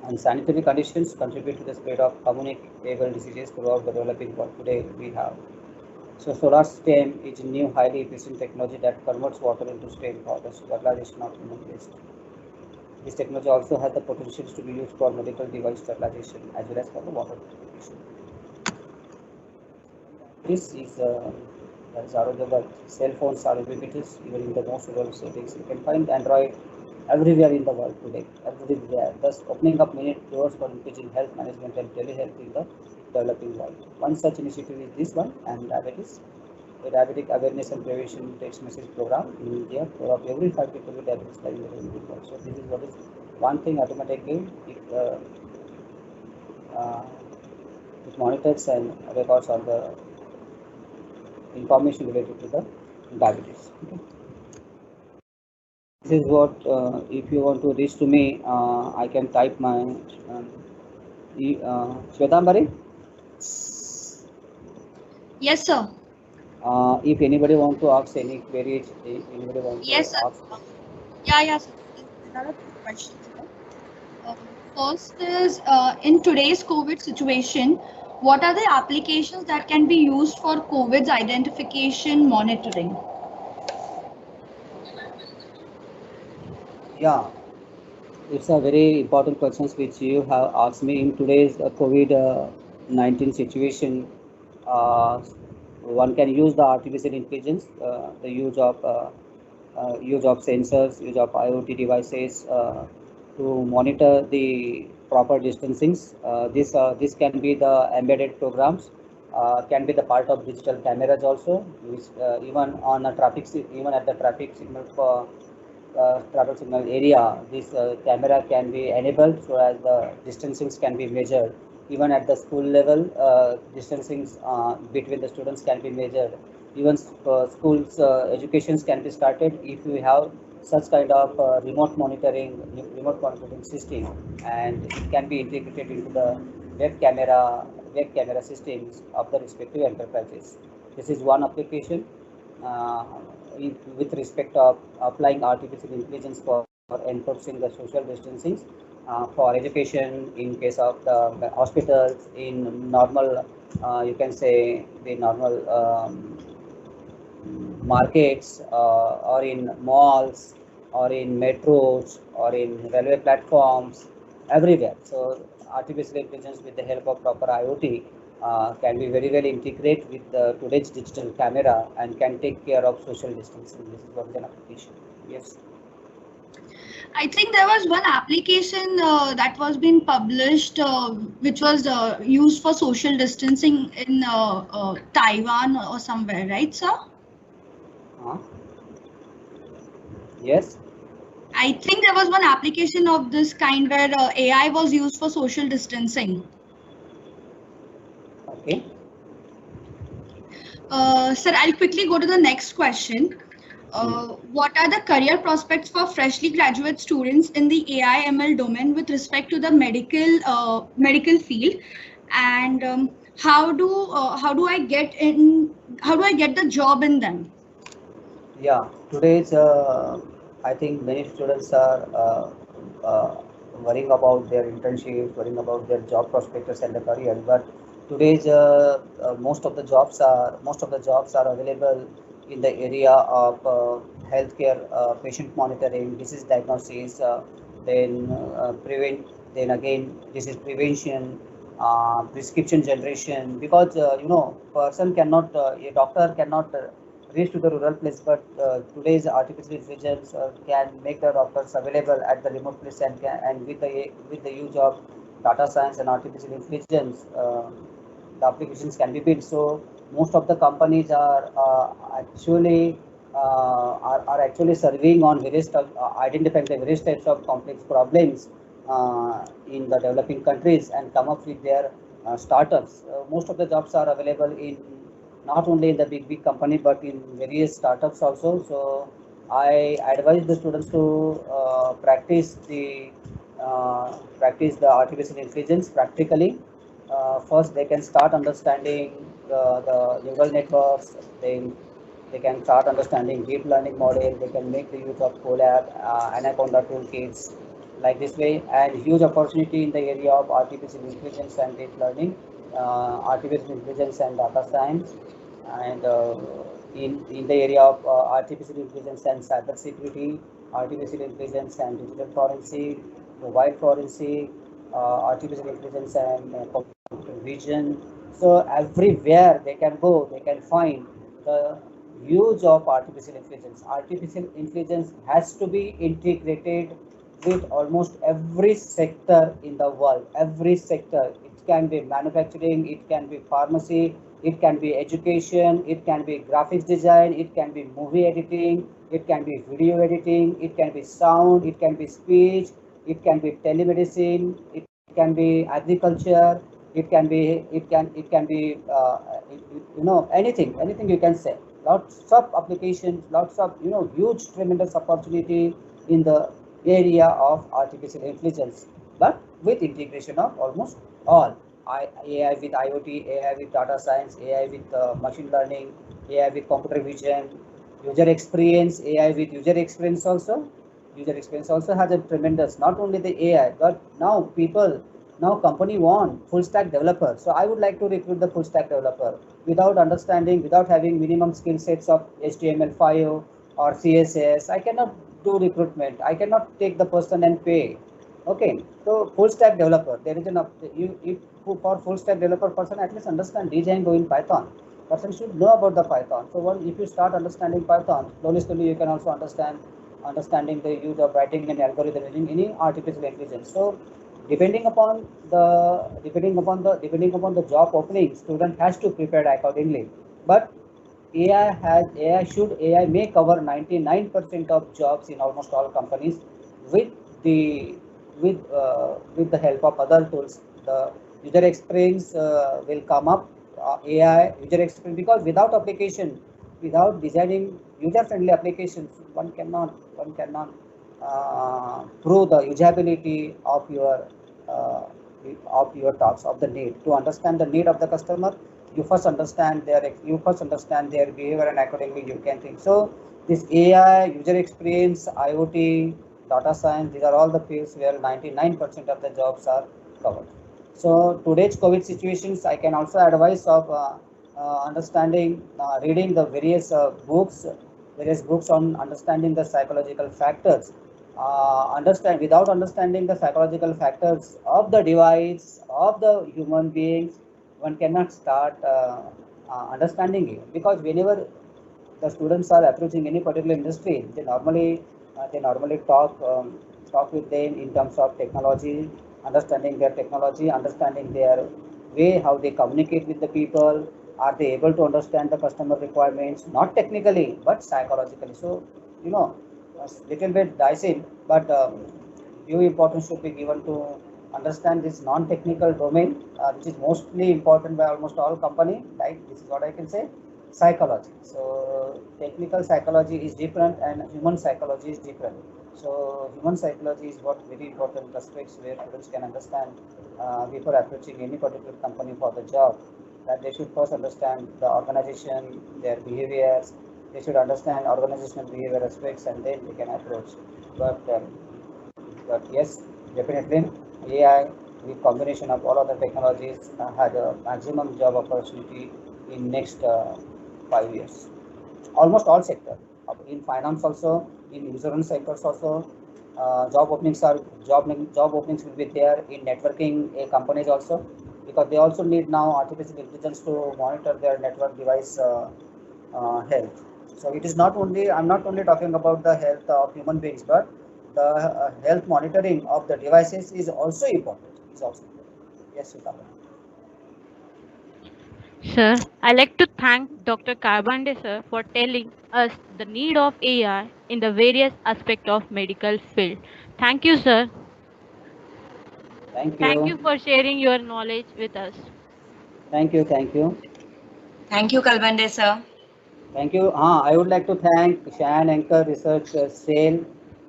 And sanitary conditions contribute to the spread of communicable diseases throughout the developing world. Today we have. So solar stem is a new highly efficient technology that converts water into steam for the sterilization of human waste. This technology also has the potential to be used for medical device sterilization as well as for the water purification. This is the cell phones are ubiquitous even in the most rural settings. You can find Android everywhere in the world today, everywhere, thus opening up many doors for increasing health management and telehealth in the developing world. One such initiative is this one, and diabetes. The diabetic awareness and prevention text message program in India, for every 5 people with diabetes living in the world. So this is what is one thing automatically it monitors and records all the information related to the diabetes. Okay. is what, if you want to reach to me, I can type my Shwetambari. Yes, sir. If anybody want to ask any queries, if anybody want Yes, to sir. ask. Yeah, sir. There are a few questions here. First is, in today's COVID situation, what are the applications that can be used for COVID's identification monitoring? Yeah, it's a very important questions which you have asked me in today's COVID-19 situation. Uh, One can use the artificial intelligence, the use of sensors, use of IoT devices to monitor the proper distancings. This can be the embedded programs, can be the part of digital cameras also, which even on a even at the traffic signal for traffic signal area, this camera can be enabled so as the distancings can be measured. Even at the school level, distancings between the students can be measured. Even schools educations can be started if we have such kind of remote monitoring system, and it can be integrated into the web camera systems of the respective enterprises. This is one application. uh, with respect of applying artificial intelligence for enforcing the social distancing for education in case of the hospitals in normal, you can say the normal markets, or in malls, or in metros, or in railway platforms, everywhere. So artificial intelligence with the help of proper IoT can be very well integrate with today's digital camera and can take care of social distancing. This is what is an application. Yes. I think there was one application that was being published, which was used for social distancing in Taiwan or somewhere, right, sir? Yes. I think there was one application of this kind where AI was used for social distancing. Okay. Sir, I'll quickly go to the next question. What are the career prospects for freshly graduate students in the AI ML domain with respect to the medical field, and how do I get the job in them? Yeah, today's I think many students are worrying about their internships, worrying about their job prospectus and the career. But today's most of the jobs are available in the area of healthcare, patient monitoring, disease diagnosis, then prevent, then again disease prevention, prescription generation. Because a doctor cannot reach to the rural place, but today's artificial intelligence can make the doctors available at the remote place, and with the use of data science and artificial intelligence, the applications can be built. So most of the companies are actually serving on identifying the various types of complex problems in the developing countries and come up with their startups. Most of the jobs are available in not only in the big company but in various startups also. So I advise the students to practice the artificial intelligence practically. First, they can start understanding the neural networks. Then they can start understanding deep learning model. They can make the use of Colab, Anaconda toolkits, like this way, and huge opportunity in the area of artificial intelligence and deep learning, artificial intelligence and data science, and in the area of artificial intelligence and cyber security, artificial intelligence and digital forensic, mobile forensic, artificial intelligence and computer vision. So everywhere they can go, they can find the use of artificial intelligence. Artificial intelligence has to be integrated with almost every sector in the world. Every sector. It can be manufacturing, it can be pharmacy, it can be education, it can be graphics design, it can be movie editing, it can be video editing, it can be sound, it can be speech, it can be telemedicine, it can be agriculture, it can be anything you can say. Lots of applications, lots of huge tremendous opportunity in the area of artificial intelligence, but with integration of almost all. AI with IoT, AI with data science, AI with machine learning, AI with computer vision, user experience, AI with user experience also. User experience also has a tremendous, not only the AI, but now company want full stack developer. So I would like to recruit the full stack developer without understanding, without having minimum skill sets of HTML5 or CSS. I cannot do recruitment. I cannot take the person and pay. Okay, so full stack developer, there is an for full stack developer person at least understand Django in Python. Person should know about the Python. So if you start understanding Python, slowly you can also understanding the use of writing an algorithm using any artificial intelligence. So depending upon the job opening, student has to prepare accordingly. But AI may cover 99% of jobs in almost all companies with the with the help of other tools. The user experience will come up. AI user experience, because without designing user-friendly applications, one cannot prove the usability uh, of your tasks, of the need. To understand the need of the customer, you first understand their behavior, and accordingly you can think. So this AI, user experience, IoT, data science, these are all the fields where 99% of the jobs are covered. So today's COVID situations, I can also advise of reading the various books on understanding the psychological factors. Without understanding the psychological factors of the device, of the human beings, one cannot start understanding it, because whenever the students are approaching any particular industry, they normally talk with them in terms of technology, understanding their way how they communicate with the people. Are they able to understand the customer requirements, not technically but psychologically? So you know, a little bit dicey, but due importance should be given to understand this non-technical domain, which is mostly important by almost all company. Like, this is what I can say, psychology. So technical psychology is different and human psychology is different. So human psychology is what very important aspects where students can understand before approaching any particular company for the job. That they should first understand the organization, their behaviors. They should understand organizational behavior aspects, and then they can approach. But um, but yes, definitely AI with combination of all other technologies had a maximum job opportunity in next 5 years. Almost all sector, in finance also, in insurance sectors also, job openings will be there in networking companies also, because they also need now artificial intelligence to monitor their network device health. So it is not only, I'm not only talking about the health of human beings, but the health monitoring of the devices is also important. Yes, Sutapa. Sir, I'd like to thank Dr. Karbande sir for telling us the need of AI in the various aspects of medical field. Thank you, sir. Thank Thank you. you for sharing your knowledge with us. Thank you. Thank you, Kalbande sir. Thank you. I would like to thank Shan Anchor Research Sale,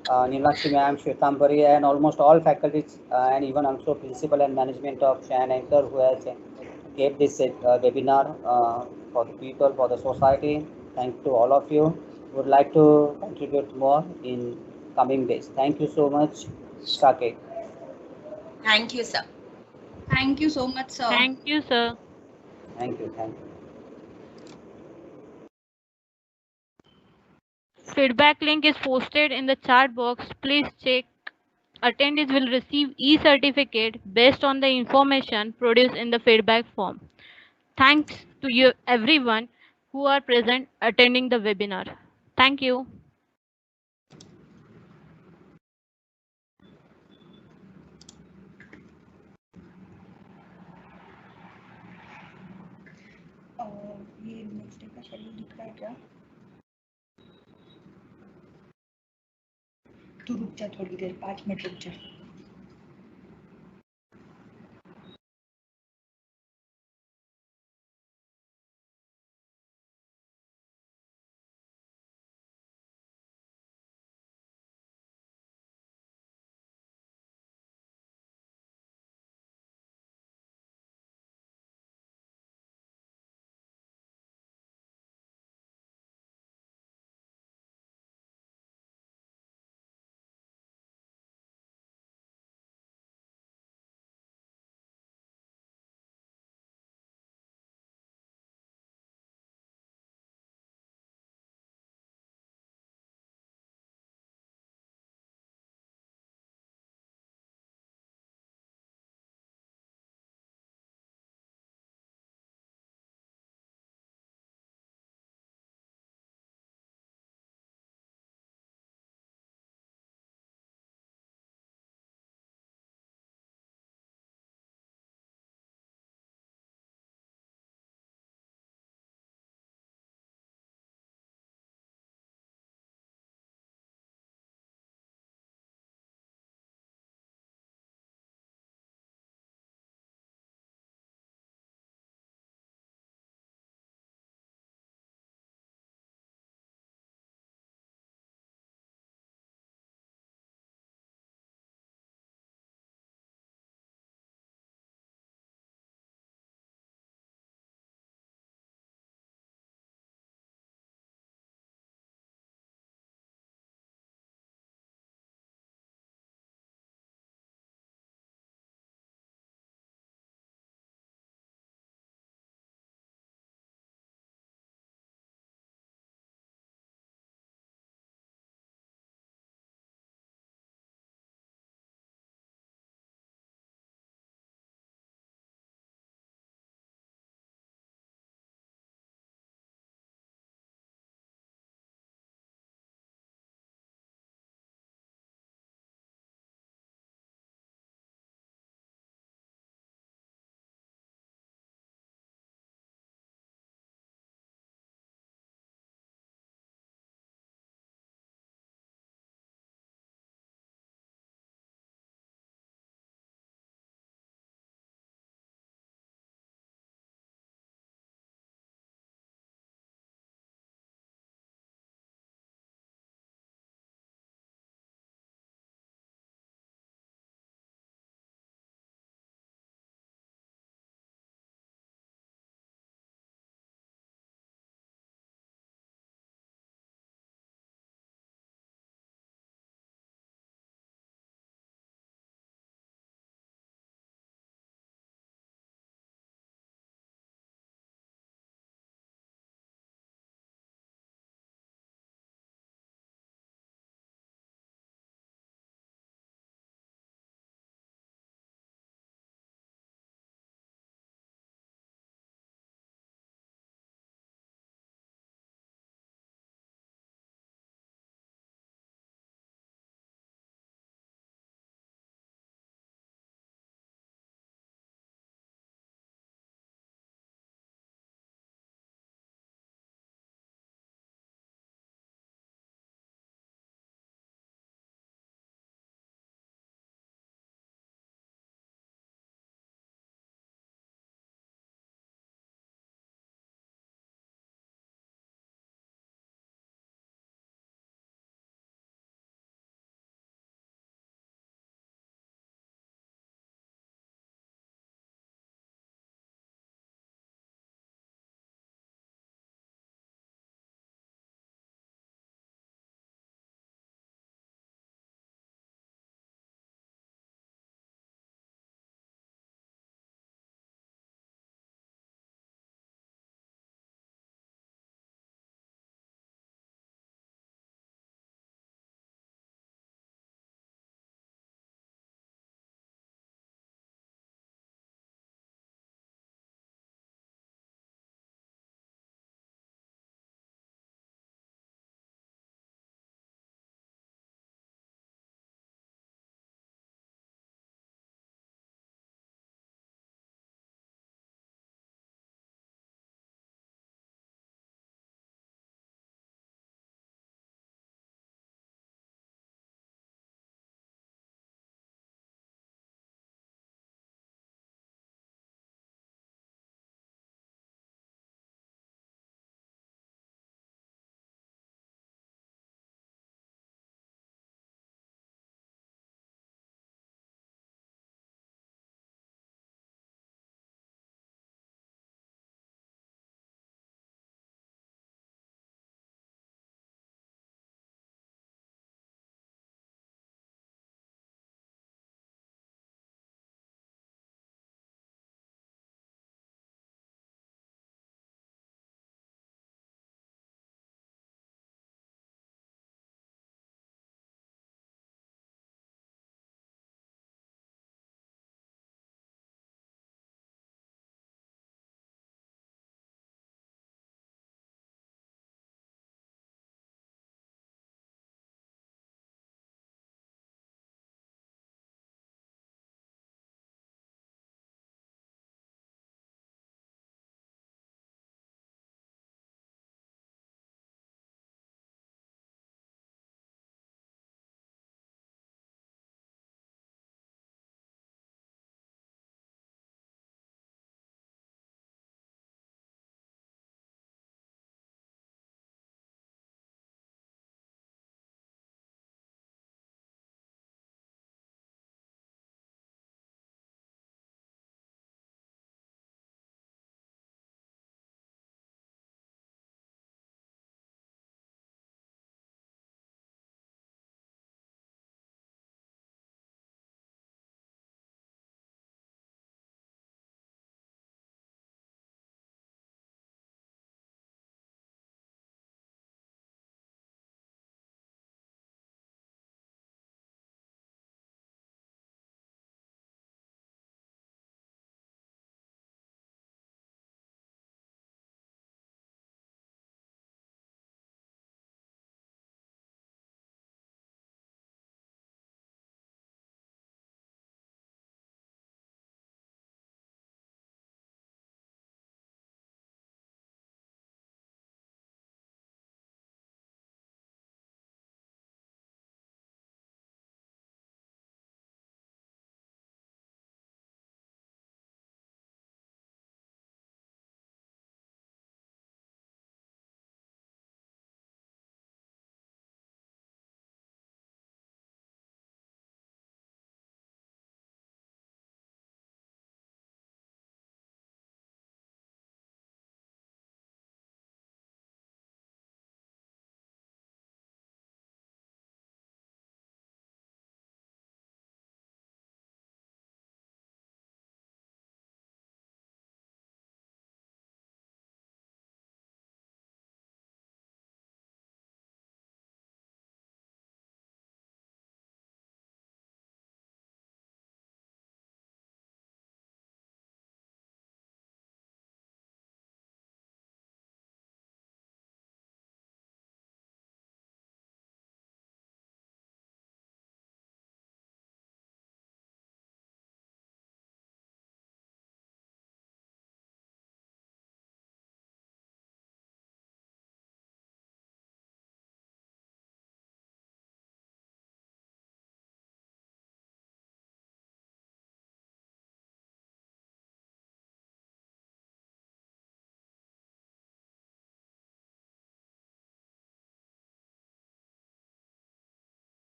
Nilakshi Ma'am, Shwetambari, and almost all faculties, and even also principal and management of Shan Anchor, who has kept this webinar for the people, for the society. Thank to all of you. Would like to contribute more in coming days. Thank you so much, Saket. Thank you, sir. Thank you so much, sir. Thank you, sir. Thank you. Feedback link is posted in the chat box. Please check. Attendees will receive e-certificate based on the information produced in the feedback form. Thanks to you everyone who are present attending the webinar. Thank you. ये next day का schedule दिख रहा है क्या? तू रुक जा थोड़ी देर, 5 मिनट रुक जा.